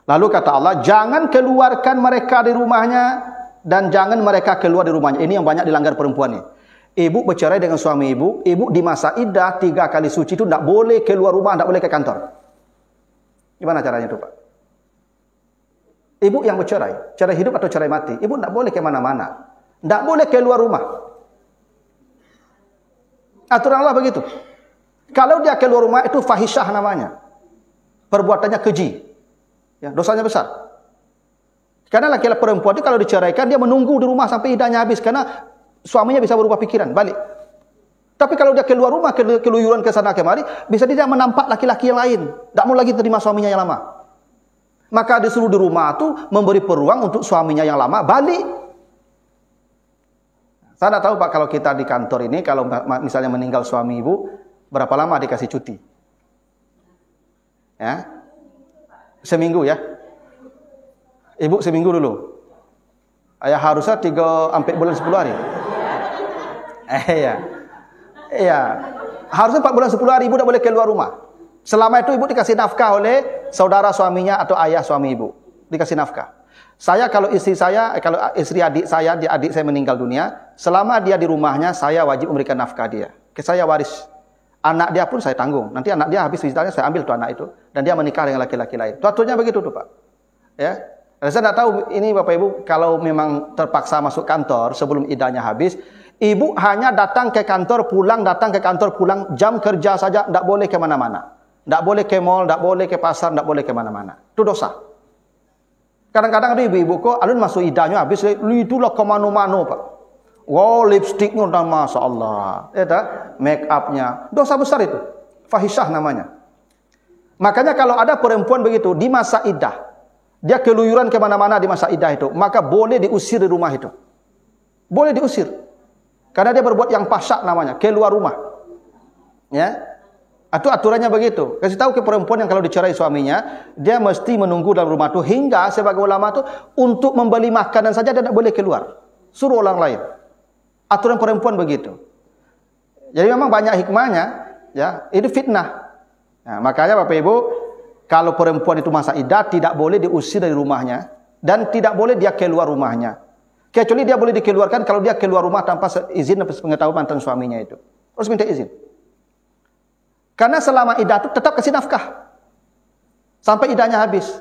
Lalu kata Allah, jangan keluarkan mereka di rumahnya dan jangan mereka keluar di rumahnya. Ini yang banyak dilanggar perempuan ni. Ibu bercerai dengan suami ibu di masa iddah 3 kali suci itu tidak boleh keluar rumah, tidak boleh ke kantor. Gimana caranya itu Pak? Ibu yang bercerai, cerai hidup atau cerai mati, ibu tidak boleh ke mana-mana. Tidak boleh keluar rumah. Aturan Allah begitu. Kalau dia keluar rumah itu fahisyah namanya. Perbuatannya keji. Ya, dosanya besar. Karena laki-laki perempuan itu kalau diceraikan dia menunggu di rumah sampai iddahnya habis karena suaminya bisa berubah pikiran, balik. Tapi kalau dia keluar rumah, keluyuran ke sana kemari, bisa dia menampak laki-laki yang lain. Tak mau lagi terima suaminya yang lama. Maka disuruh di rumah itu memberi peluang untuk suaminya yang lama balik. Saya tak tahu Pak, kalau kita di kantor ini, kalau misalnya meninggal suami ibu, berapa lama dikasih cuti? Ya, seminggu ya. Ibu seminggu dulu. Ayah harusnya 3 bulan 10 hari. Iya. Harusnya 4 bulan 10 hari ibu tak boleh keluar rumah. Selama itu ibu dikasih nafkah oleh saudara suaminya atau ayah suami ibu. Dikasih nafkah. Saya kalau istri adik saya, adik saya meninggal dunia, selama dia di rumahnya, saya wajib memberikan nafkah dia. Saya waris. Anak dia pun saya tanggung. Nanti anak dia habis wisdanya, saya ambil tuh anak itu. Dan dia menikah dengan laki-laki lain. Aturannya begitu tuh Pak. Ya. Saya tidak tahu ini Bapak Ibu, kalau memang terpaksa masuk kantor sebelum iddahnya habis, ibu hanya datang ke kantor, pulang, datang ke kantor, pulang, jam kerja saja, tidak boleh ke mana-mana. Tidak boleh ke mall, tidak boleh ke pasar, tidak boleh ke mana-mana. Itu dosa. Kadang-kadang ada ibu-ibu kok, alun masuk iddahnya habis, itulah ke mana-mana Pak. Wow, lipstiknya udah Masya Allah. Make upnya. Dosa besar itu. Fahisyah namanya. Makanya kalau ada perempuan begitu, di masa iddah, dia keluyuran kemana-mana di masa iddah itu, maka boleh diusir di rumah itu. Boleh diusir. Karena dia berbuat yang pasyak namanya, keluar rumah. Ya. Atau aturannya begitu. Kasih tahu ke perempuan yang kalau dicerai suaminya, dia mesti menunggu dalam rumah itu hingga sebagai ulama itu untuk membeli makanan saja dia tidak boleh keluar. Suruh orang lain. Aturan perempuan begitu. Jadi memang banyak hikmahnya, ya. Itu fitnah. Nah, makanya Bapak Ibu, kalau perempuan itu masa iddah tidak boleh diusir dari rumahnya dan tidak boleh dia keluar rumahnya. Kecuali dia boleh dikeluarkan kalau dia keluar rumah tanpa izin dan pengetahuan mantan suaminya itu. Harus minta izin. Karena selama iddah itu tetap kasih nafkah. Sampai iddahnya habis.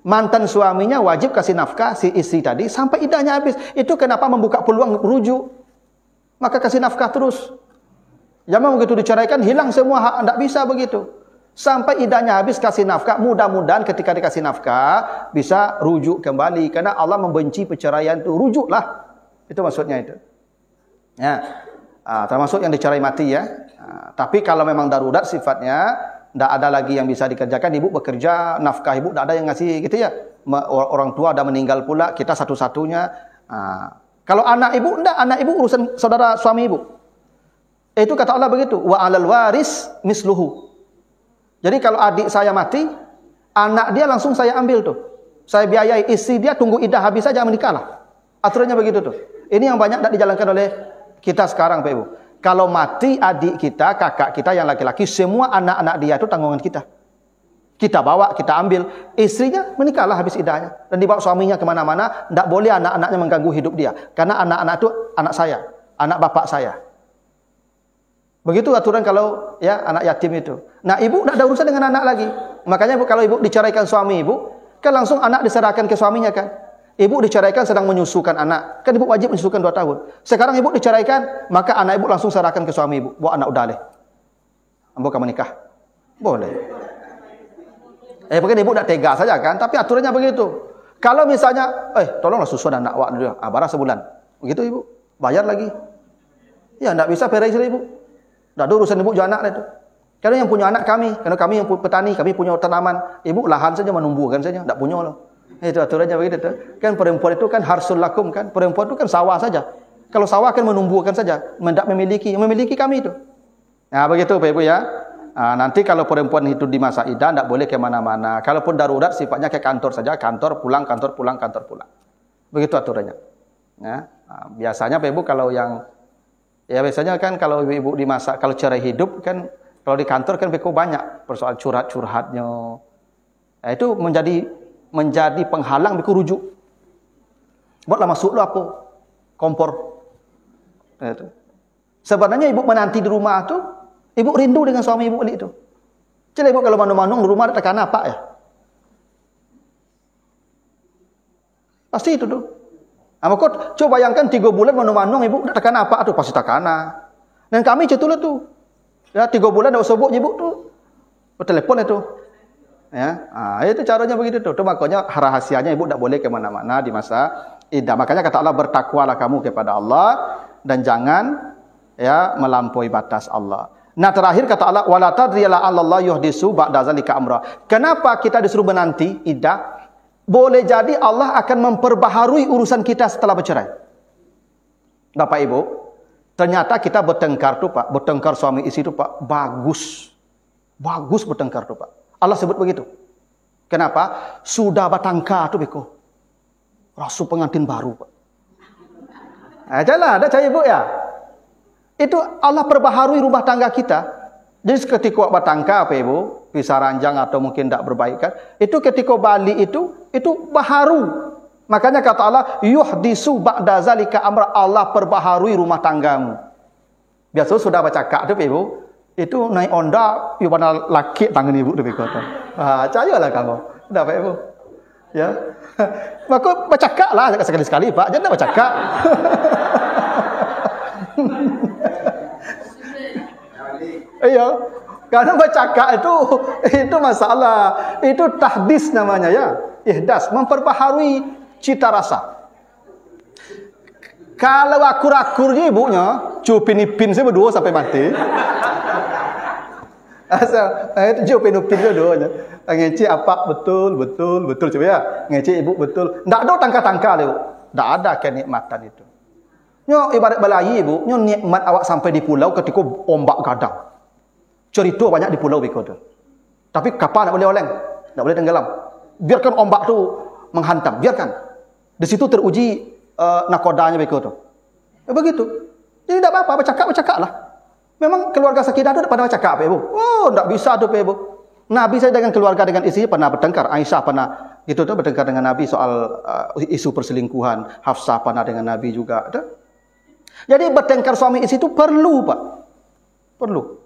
Mantan suaminya wajib kasih nafkah si istri tadi sampai iddahnya habis. Itu kenapa membuka peluang rujuk. Maka kasih nafkah terus. Jangan begitu diceraikan hilang semua hak, tidak bisa begitu. Sampai iddahnya habis kasih nafkah. Mudah-mudahan ketika dikasih nafkah bisa rujuk kembali. Karena Allah membenci perceraian itu. Rujuklah. Itu maksudnya itu. Ya. Termasuk yang dicerai mati ya. Tapi kalau memang darurat sifatnya, tidak ada lagi yang bisa dikerjakan, ibu bekerja, nafkah ibu tidak ada yang ngasih gitu ya. Orang tua ada meninggal pula, kita satu-satunya. Kalau anak ibu, tidak, anak ibu urusan saudara suami ibu. Itu kata Allah begitu, wa 'alal waris misluhu. Jadi kalau adik saya mati, anak dia langsung saya ambil tuh. Saya biayai, istri dia tunggu iddah habis saja menikahlah. Aturannya begitu tuh. Ini yang banyak tidak dijalankan oleh kita sekarang, Pak Ibu. Kalau mati adik kita, kakak kita yang laki-laki, semua anak-anak dia itu tanggungan kita. Kita bawa, kita ambil. Istrinya menikahlah habis iddahnya. Dan dibawa suaminya kemana-mana. Tidak boleh anak-anaknya mengganggu hidup dia. Karena anak-anak itu anak saya. Anak bapak saya. Begitu aturan kalau ya anak yatim itu. Nah ibu tidak ada urusan dengan anak lagi. Makanya kalau ibu diceraikan suami ibu, kan langsung anak diserahkan ke suaminya kan. Ibu diceraikan sedang menyusukan anak. Kan ibu wajib menyusukan 2 tahun. Sekarang ibu diceraikan, maka anak ibu langsung serahkan ke suami ibu. Bawa anak udah leh. Ambo kamu nikah. Boleh. Mungkin ibu tidak tega saja kan. Tapi aturannya begitu. Kalau misalnya, tolonglah susu anak awak dulu. Barang sebulan. Begitu ibu. Bayar lagi. Ya tidak bisa perai istri ibu. Tidak ada urusan ibu jual anak itu. Karena yang punya anak kami. Karena kami yang petani. Kami punya tanaman. Ibu lahan saja menumbuhkan saja. Tidak punya loh. Itu aturannya begitu tuh. Kan perempuan itu kan harsul lakum kan. Perempuan itu kan sawah saja. Kalau sawah kan menumbuhkan saja. Tidak memiliki. Yang memiliki kami itu. Nah begitu Pak Ibu ya. Nanti kalau perempuan itu di masa iddah tidak boleh kemana-mana. Kalaupun darurat sifatnya ke kantor saja. Kantor pulang, kantor pulang, kantor pulang. Begitu aturannya. Biasanya Pak Ibu kalau yang ya biasanya kan kalau ibu di masa kalau cerai hidup kan kalau di kantor kan beko banyak persoalan curhat-curhatnya. Nah, itu menjadi penghalang beko rujuk. Buatlah masuk lo apa? Kompor. Nah, itu. Sebenarnya ibu menanti di rumah tu, ibu rindu dengan suami ibu itu. Jadi ibu kalau manung-manung di rumah ada tekan apa ya? Pasti itu tuh. Maka coba bayangkan 3 bulan manung-manung ibu tak tekan apa tuh pasti takana. Dan kami cetulah tuh. Ya 3 bulan dak sobok ibu tuh. Telepon itu. Ya, itu caranya begitu tuh. Itu makanya rahasianya ibu tak boleh ke mana-mana di masa iddah. Makanya kata Allah bertakwalah kamu kepada Allah dan jangan ya melampaui batas Allah. Nah terakhir kata Allah wala tadriyala Allah yuhdisu ba'da zalika amra. Kenapa kita disuruh menanti iddah? Boleh jadi Allah akan memperbaharui urusan kita setelah bercerai. Bapak Ibu, ternyata kita bertengkar tuh Pak, bertengkar suami istri itu Pak, bagus. Bagus bertengkar tuh Pak. Allah sebut begitu. Kenapa? Sudah batangka tuh beko. Rasul pengantin baru Pak. Ajalah, ada cahaya Ibu ya. Itu Allah perbaharui rumah tangga kita. Jadi ketika batangka apa Ibu? Bisa ranjang atau mungkin tidak berbaikan. Itu ketika balik itu baharu. Makanya kata Allah, yuhdisu ba'da zalika amra, Allah perbaharui rumah tanggamu. Biasa sudah baca kak tu Ibu, itu naik onda, ibu mana laki tangan ibu tu kata. Cayalah kamu. Sudah Pak Ibu. Ya. Maka baca kak lah sekali-sekali Pak, jangan baca kak. Iya. Karena bercakap itu masalah. Itu tahdis namanya ya. Ihdas, memperbaharui cita rasa. Kalau akur-akurnya ibunya, cupin ipin saya berdua sampai mati. Asal, itu cupin ipin berdua. Ngeci apa betul. Coba ya. Ngeci ibu betul. Tidak ada tangka-tangka ibu. Tidak ada kenikmatan itu. Nyo ibarat balayi ibu. Nyo nikmat awak sampai di pulau ketika ombak gadang. Cerita banyak di pulau Biko tu. Tapi kapal tak boleh oleng. Tak boleh tenggelam. Biarkan ombak tu menghantam. Biarkan. Di situ teruji nakodanya Biko tu. Begitu. Jadi tak apa-apa. Bercakap lah. Memang keluarga Sakinah tu tak pernah bercakap Ibu. Oh, tak bisa tu Ibu. Nabi saya dengan keluarga dengan isteri pernah bertengkar. Aisyah pernah gitu tu bertengkar dengan Nabi soal isu perselingkuhan. Hafsah pernah dengan Nabi juga. Jadi bertengkar suami isteri itu perlu Pak. Perlu.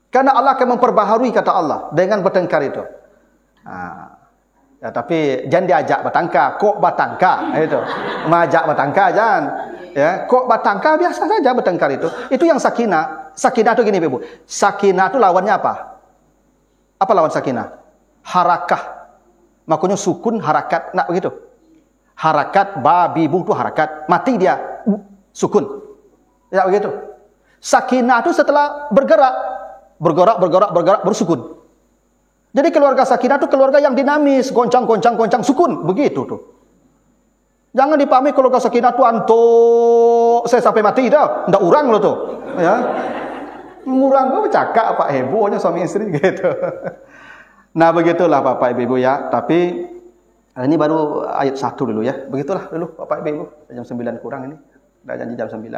Karena Allah akan memperbaharui kata Allah dengan bertengkar itu. Ya, tapi jangan diajak bertangka, kok bertangka itu. Mengajak bertangka jangan. Ya, kok bertangka biasa saja bertengkar itu. Itu yang sakinah. Sakinah itu gini Ibu. Sakinah itu lawannya apa? Apa lawan sakinah? Harakah. Makanya sukun harakat, nak begitu. Harakat babi bu itu harakat, mati dia sukun. Tidak begitu. Sakinah itu setelah bergerak bersukun. Jadi keluarga sakinah itu keluarga yang dinamis, goncang, sukun, begitu tuh. Jangan dipahami keluarga sakinah itu saya sampai mati dah, ndak urang lo tuh, ya. Urang gue cakap Pak hebohnya suami istri gitu. Nah begitulah Bapak Ibu ya. Tapi ini baru ayat 1 dulu ya. Begitulah dulu Bapak Ibu. Jam 9 kurang ini. Udah janji jam 9.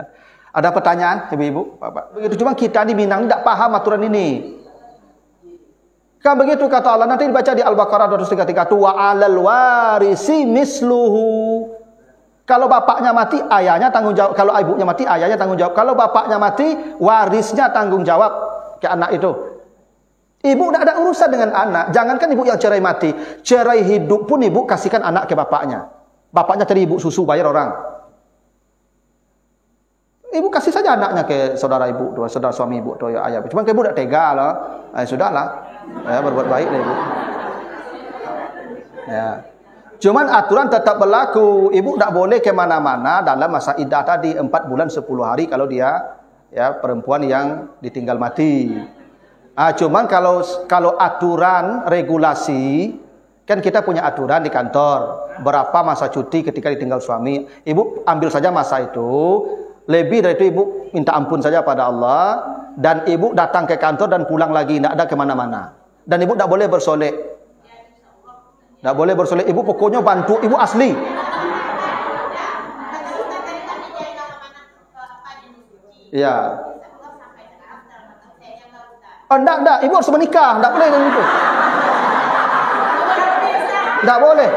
Ada pertanyaan Ibu-ibu, Bapak? Begitu cuma kita di Minang tidak paham aturan ini. Kan begitu kata Allah, nanti dibaca di Al-Baqarah 231, wa 'alal warisi misluhu. Kalau bapaknya mati, ayahnya tanggung jawab. Kalau ibunya mati, ayahnya tanggung jawab. Kalau bapaknya mati, warisnya tanggung jawab ke anak itu. Ibu tidak ada urusan dengan anak. Jangankan ibu yang cerai mati, cerai hidup pun ibu kasihkan anak ke bapaknya. Bapaknya cari ibu susu, bayar orang. Ibu kasih saja anaknya ke saudara ibu, saudara suami ibu, atau ayah. Cuma ibu tidak tega lah. Sudahlah. Ya, berbuat baik lah ibu. Ya. Cuman aturan tetap berlaku. Ibu tidak boleh ke mana-mana dalam masa iddah tadi 4 bulan 10 hari kalau dia ya perempuan yang ditinggal mati. Cuman kalau aturan regulasi kan kita punya aturan di kantor berapa masa cuti ketika ditinggal suami. Ibu ambil saja masa itu. Lebih dari itu ibu minta ampun saja pada Allah. Dan ibu datang ke kantor dan pulang lagi, tidak ada kemana-mana. Dan ibu tidak boleh bersolek. Tidak boleh bersolek. Ibu pokoknya bantu, ibu asli. Ya. Tidak. Ibu harus menikah. Tidak boleh dengan itu. Tidak boleh.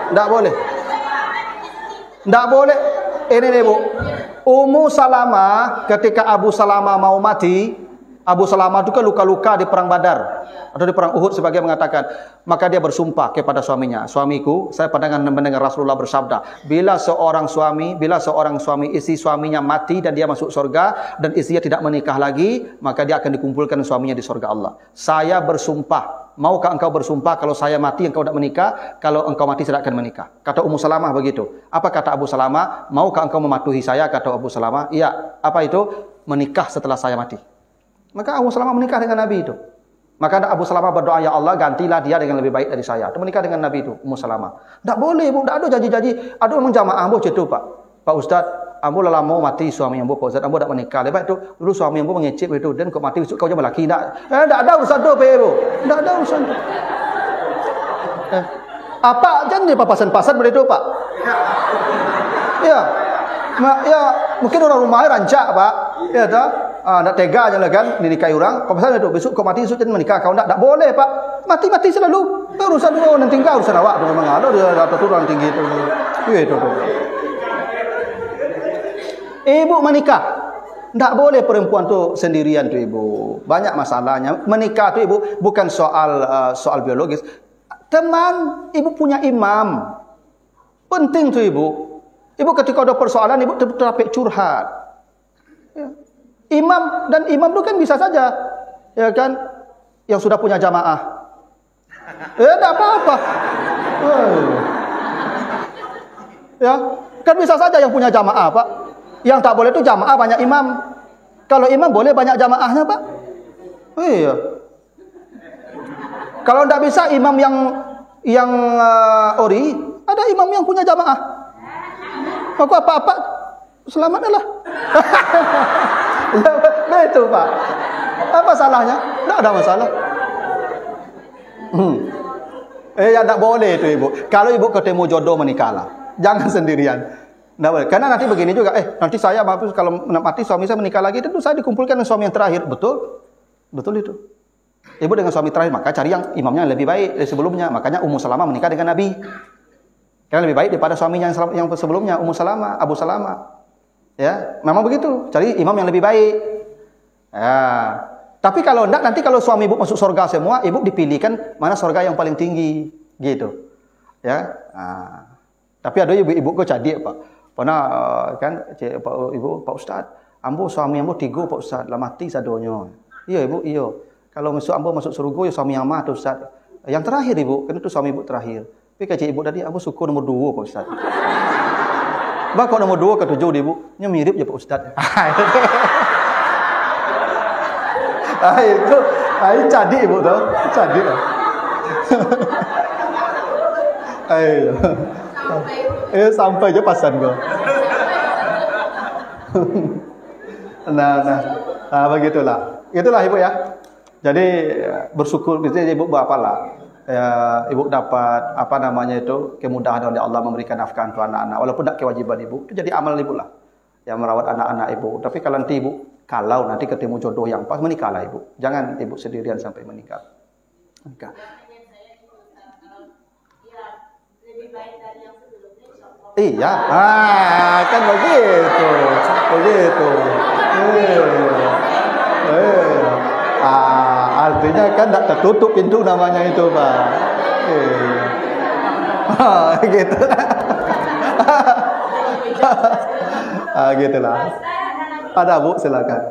Tidak boleh. Tidak boleh. Ini nih Bu. Ummu Salamah ketika Abu Salamah mau mati, Abu Salamah itu kan luka-luka di perang Badar atau di perang Uhud sebagai mengatakan, maka dia bersumpah kepada suaminya, suamiku, saya pernah mendengar Rasulullah bersabda, bila seorang suami istri suaminya mati dan dia masuk surga dan istrinya tidak menikah lagi, maka dia akan dikumpulkan suaminya di surga Allah. Saya bersumpah, maukah engkau bersumpah kalau saya mati engkau tidak menikah, kalau engkau mati saya akan menikah. Kata Ummu Salamah begitu. Apa kata Abu Salamah? Maukah engkau mematuhi saya? Kata Abu Salamah, iya. Apa itu? Menikah setelah saya mati. Maka Abu Salamah menikah dengan Nabi itu. Maka Abu Salamah berdoa, ya Allah gantilah dia dengan lebih baik dari saya. Itu menikah dengan Nabi itu, Ummu Salamah. Tak boleh Bu, tak ada janji-janji. Ada memang jamaah Bu cetu Pak. Pak Ustaz, ambo lala mau mati suami ambo, Pak Ustaz, ambo tak menikah. Lepas itu dulu suami ambo mengecip itu dan kau mati kau jangan lelaki tak. Tak ada urusan tu Bu. Tak ada urusan tu. Apa jangan dia papasan-pasan begitu Pak. Ya. Ya, mungkin orang rumahnya rancak Pak. Ya tak? Tak tega je lah kan dinikahi orang. Kau pasal itu besok kau mati besok jangan menikah. Kau tak boleh Pak. Mati selalu. Urusan dulu nanti kau urusan awak tu memang ada dia atas orang tinggi tu. Itu. Ibu menikah. Tak boleh perempuan tu sendirian tu ibu. Banyak masalahnya. Menikah tu ibu bukan soal biologis. Teman, ibu punya imam. Penting tu ibu. Ibu ketika ada persoalan ibu terapik curhat. Ya. Imam itu kan bisa saja, ya kan, yang sudah punya jamaah. Tak apa-apa. Ya, kan bisa saja yang punya jamaah, Pak. Yang tak boleh itu jamaah banyak imam. Kalau imam boleh banyak jamaahnya, Pak. Iya. Kalau tidak bisa imam yang ori, ada imam yang punya jamaah. Maka apa-apa selamatlah. Betul Pak. Apa salahnya? Tak ada masalah. Ya tak boleh itu ibu. Kalau ibu ketemu jodoh menikahlah. Jangan sendirian. Tak boleh. Karena nanti begini juga. Nanti saya kalau mati suami saya menikah lagi, tentu saya dikumpulkan dengan suami yang terakhir. Betul? Betul itu. Ibu dengan suami terakhir, maka cari yang imamnya lebih baik dari sebelumnya. Makanya Ummu Salamah menikah dengan Nabi. Karena lebih baik daripada suaminya yang sebelumnya, Ummu Salamah, Abu Salamah. Ya, memang begitu. Cari imam yang lebih baik. Ya. Tapi kalau enggak, nanti kalau suami ibu masuk surga semua, ibu dipilihkan mana surga yang paling tinggi, gitu. Ya. Tapi ada ibu kok cadik Pak. Pernah kan Pak Ustaz, ambo suami ambo 3 Pak Ustaz, lah mati sadonyo. Iya Ibu, iya. Kalau ambo masuk surga ya suami yang mati Ustaz. Yang terakhir Ibu, kan itu suami ibu terakhir. Tapi kata ibu tadi, ambo syukur nomor 2 Pak Ustaz. Bah kok nomor 2 ke 7 ibu, nya mirip je Pak Ustaz. Itu jadi ibu tuh, jadi. Ayo. Sampai aja pasan gua. Nah, begitulah. Itulah ibu ya. Jadi bersyukur gitu ibu bapak lah. Ya, ibu dapat kemudahan oleh Allah memberikan nafkah untuk anak-anak. Walaupun tidak kewajiban ibu, itu jadi amal ibu lah. Yang merawat anak-anak ibu. Tapi kalau nanti ketemu jodoh yang pas, menikahlah ibu. Jangan ibu sendirian sampai menikah. Menikah. Iya, kan begitu. Artinya kan tidak tertutup pintu namanya itu, Pak. Gitu. Gitulah. Ada Bu, silakan.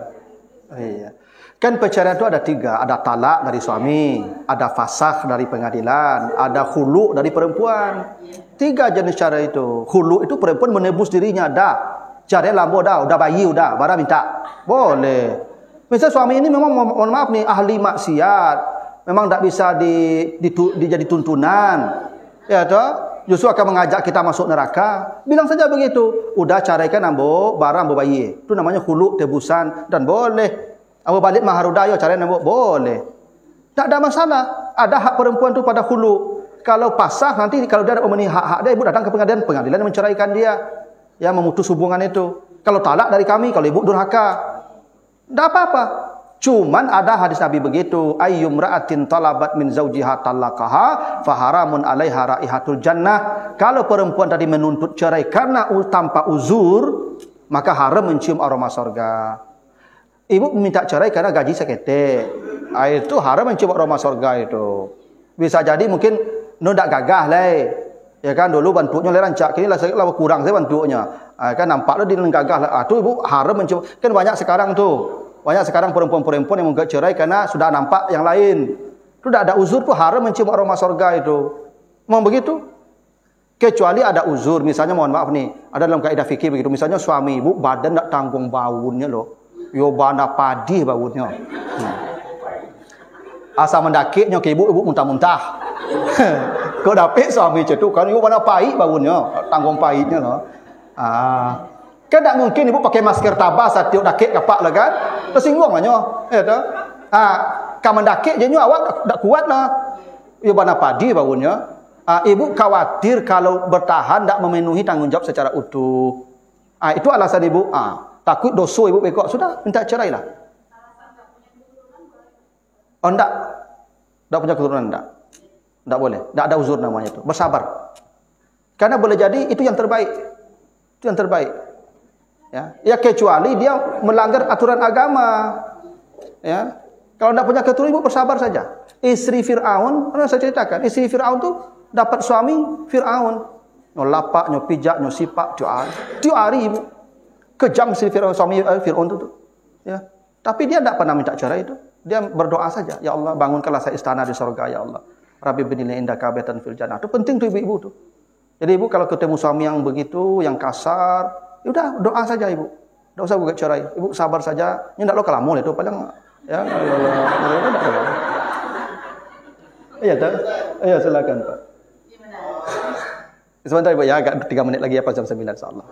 Iya. Kan perceraian itu ada 3, ada talak dari suami, ada fasakh dari pengadilan, ada khulu dari perempuan. 3 jenis cara itu. Khulu itu perempuan menebus dirinya, cari lambo udah bayi bara minta. Boleh. Misal suami ini memang mohon maaf nih ahli maksiat, memang tidak bisa dijadi tuntunan. Ya toh? Justru akan mengajak kita masuk neraka. Bilang saja begitu. Udah caraikan bara ambo bayi. Itu namanya khulu, tebusan, dan boleh. Ambo balik maharudayo carain ambo boleh. Tak ada masalah. Ada hak perempuan tu pada khulu. Kalau pasah nanti kalau dia ada memenuhi hak-hak dia, ibu datang ke pengadilan menceraikan dia. Ya, memutus hubungan itu. Kalau talak dari kami, kalau ibu durhaka, tidak apa-apa. Cuman ada hadis Nabi begitu, ayyumra'atin talabat min zawjiha talaqaha faharamun 'alaiha raihatul jannah. Kalau perempuan tadi menuntut cerai karena tanpa uzur, maka haram mencium aroma surga. Ibu minta cerai karena gaji seketek. Itu haram mencium aroma surga itu. Bisa jadi mungkin tak gagah lah. Ya kan, dulu bantunya le rancak, kini lah kurang saya bantunya. Kan nampak dia gagah lah. Itu ibu haram mencium. Kan banyak sekarang perempuan-perempuan yang menggugat cerai karena sudah nampak yang lain. Itu tidak ada uzur pun haram mencium aroma surga itu. Memang begitu? Kecuali ada uzur, misalnya mohon maaf nih, ada dalam kaidah fikih begitu. Misalnya suami ibu badan tak tanggung baunya loh. Yo bana padi baunya. Asal mendakiknya ke ibu muntah-muntah. Kau dapat suami cetuk kan ibu bana pahit baunya, tanggung pahitnya loh. Kan tak mungkin ibu pakai masker tabah satiuk dakik kapak lah kan. Tersinggung aja. Ya toh. Kamu dakik je awak tak kuat lah. Yo bana padi baunya. Ibu khawatir kalau bertahan tak memenuhi tanggungjawab secara utuh. Itu alasan ibu. Takut dosa ibu bekok. Sudah, minta cerai lah. Oh, enggak. Tak punya keturunan, enggak. Enggak boleh. Tak ada uzur namanya itu. Bersabar. Karena boleh jadi itu yang terbaik. Itu yang terbaik. Ya kecuali dia melanggar aturan agama. Ya. Kalau enggak punya keturunan, ibu bersabar saja. Istri Fir'aun, pernah saya ceritakan, istri Fir'aun tu dapat suami Fir'aun. Lapak, pijak, sipak, tiap hari ibu. Kejam si suami Fir'aun itu. Ya. Tapi dia tidak pernah minta cerai itu. Dia berdoa saja. Ya Allah, bangunkanlah saya istana di surga, ya Allah. Rabbi binilai indaka baitan fil jannah. Itu penting tuh ibu-ibu tuh. Jadi ibu kalau ketemu suami yang begitu, yang kasar, ya udah doa saja ibu. Tidak usah gugat cerai. Ibu sabar saja. Ini tidak lo kelamun itu paling ya. Iya tak? Iya silakan Pak. Sebentar Ibu ya, agak 3 menit lagi ya, pas jam 9 insyaallah.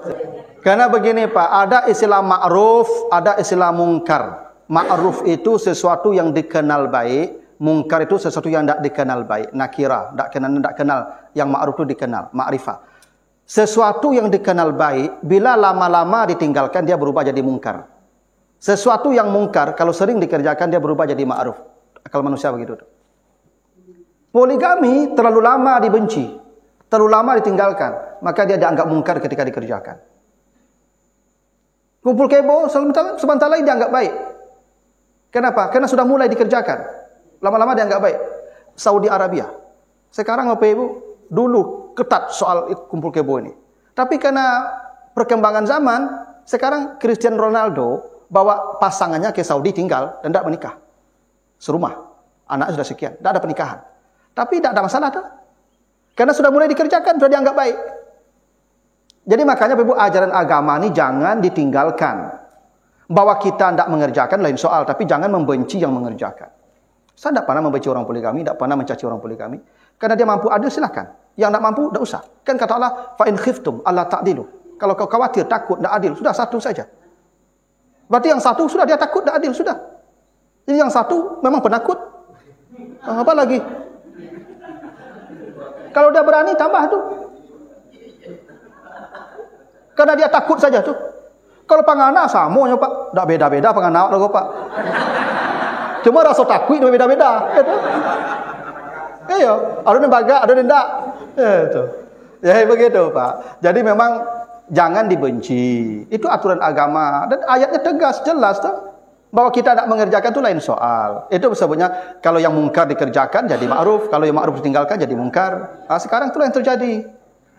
Karena begini Pak, ada istilah ma'ruf, ada istilah mungkar. Ma'ruf itu sesuatu yang dikenal baik, mungkar itu sesuatu yang tidak dikenal baik. Nakira, tidak kenal. Yang ma'ruf itu dikenal, ma'rifah. Sesuatu yang dikenal baik, bila lama-lama ditinggalkan dia berubah jadi mungkar. Sesuatu yang mungkar kalau sering dikerjakan dia berubah jadi ma'ruf. Akal manusia begitu. Poligami terlalu lama dibenci, terlalu lama ditinggalkan, maka dia dianggap mungkar ketika dikerjakan. Kumpul kebo sebentar lagi dianggap baik. Kenapa? Karena sudah mulai dikerjakan. Lama-lama dianggap baik. Saudi Arabia. Sekarang apa Ibu? Dulu ketat soal kumpul kebo ini. Tapi karena perkembangan zaman, sekarang Cristiano Ronaldo bawa pasangannya ke Saudi tinggal dan tidak menikah. Serumah. Anak sudah sekian. Tidak ada pernikahan. Tapi tidak ada masalah tuh. Karena sudah mulai dikerjakan, sudah dianggap baik. Jadi makanya Ibu ajaran agama ini jangan ditinggalkan. Bahwa kita tidak mengerjakan lain soal, tapi jangan membenci yang mengerjakan. Saya tidak pernah membenci orang poligami, tidak pernah mencaci orang poligami. Karena dia mampu adil, silakan. Yang tidak mampu, tidak usah. Kan kata Allah, fa in khiftum alla ta'dilu. Kalau kau khawatir, takut, tidak adil, sudah satu saja. Berarti yang satu sudah dia takut, tidak adil, sudah. Jadi yang satu memang penakut. Apa lagi? Kalau dia berani, tambah tu. Karena dia takut saja tu. Kalau pangana samonya Pak, tak beda-beda pangana lagu Pak. Cuma rasa takut itu beda-beda. Iya, ada yang baga, ada yang tidak. Itu. Ya begitu Pak. Jadi memang jangan dibenci. Itu aturan agama dan ayatnya tegas, jelas tuh. Bahwa kita tidak mengerjakan itu lain soal. Itu sebabnya kalau yang mungkar dikerjakan jadi ma'ruf, kalau yang ma'ruf ditinggalkan jadi mungkar. Nah, sekarang itulah yang terjadi.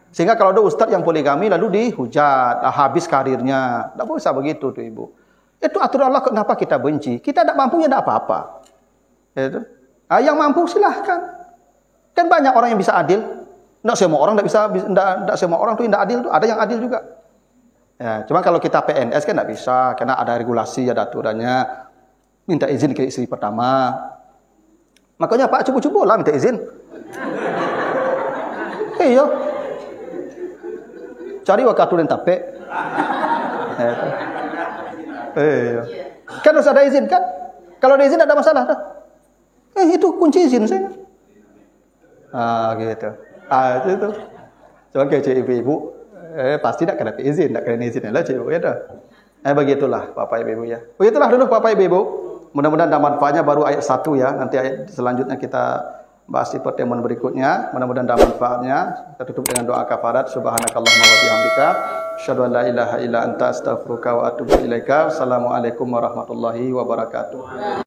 Sehingga kalau ada ustaz yang poligami lalu dihujat, habis karirnya. Tak bisa begitu tuh Ibu. Itu aturan Allah, kenapa kita benci? Kita tidak mampu ya tidak apa-apa. Itu. Yang mampu silahkan. Kan banyak orang yang bisa adil. Tidak semua orang tidak bisa, tidak semua orang tuh tidak adil tuh. Ada yang adil juga. Ya, cuma kalau kita PNS kan tidak bisa, karena ada regulasi, ada aturannya. Minta izin ke istri pertama. Makanya Pak cubu-cubu lah minta izin. Iya. Cari waktu yang tape. Iya. Kan harus ada izin kan? Kalau ada izin ada masalah dah. Itu kunci izin saya. Gitu. Itu. Cuma kayak ibu-ibu pasti tak kena izin, tak kena izin lah cikgu ya dah. Begitulah Bapak Ibu ya. Begitulah dulu Bapak Ibu. Mudah-mudahan ada manfaatnya, baru ayat 1 ya. Nanti ayat selanjutnya kita bahas di pertemuan berikutnya. Mudah-mudahan ada manfaatnya. Kita tutup dengan doa kafarat. Subhanakallahumma wa bihamdika, asyhadu an la ilaha illa anta, astaghfiruka wa atubu ilaika. Assalamualaikum warahmatullahi wabarakatuh.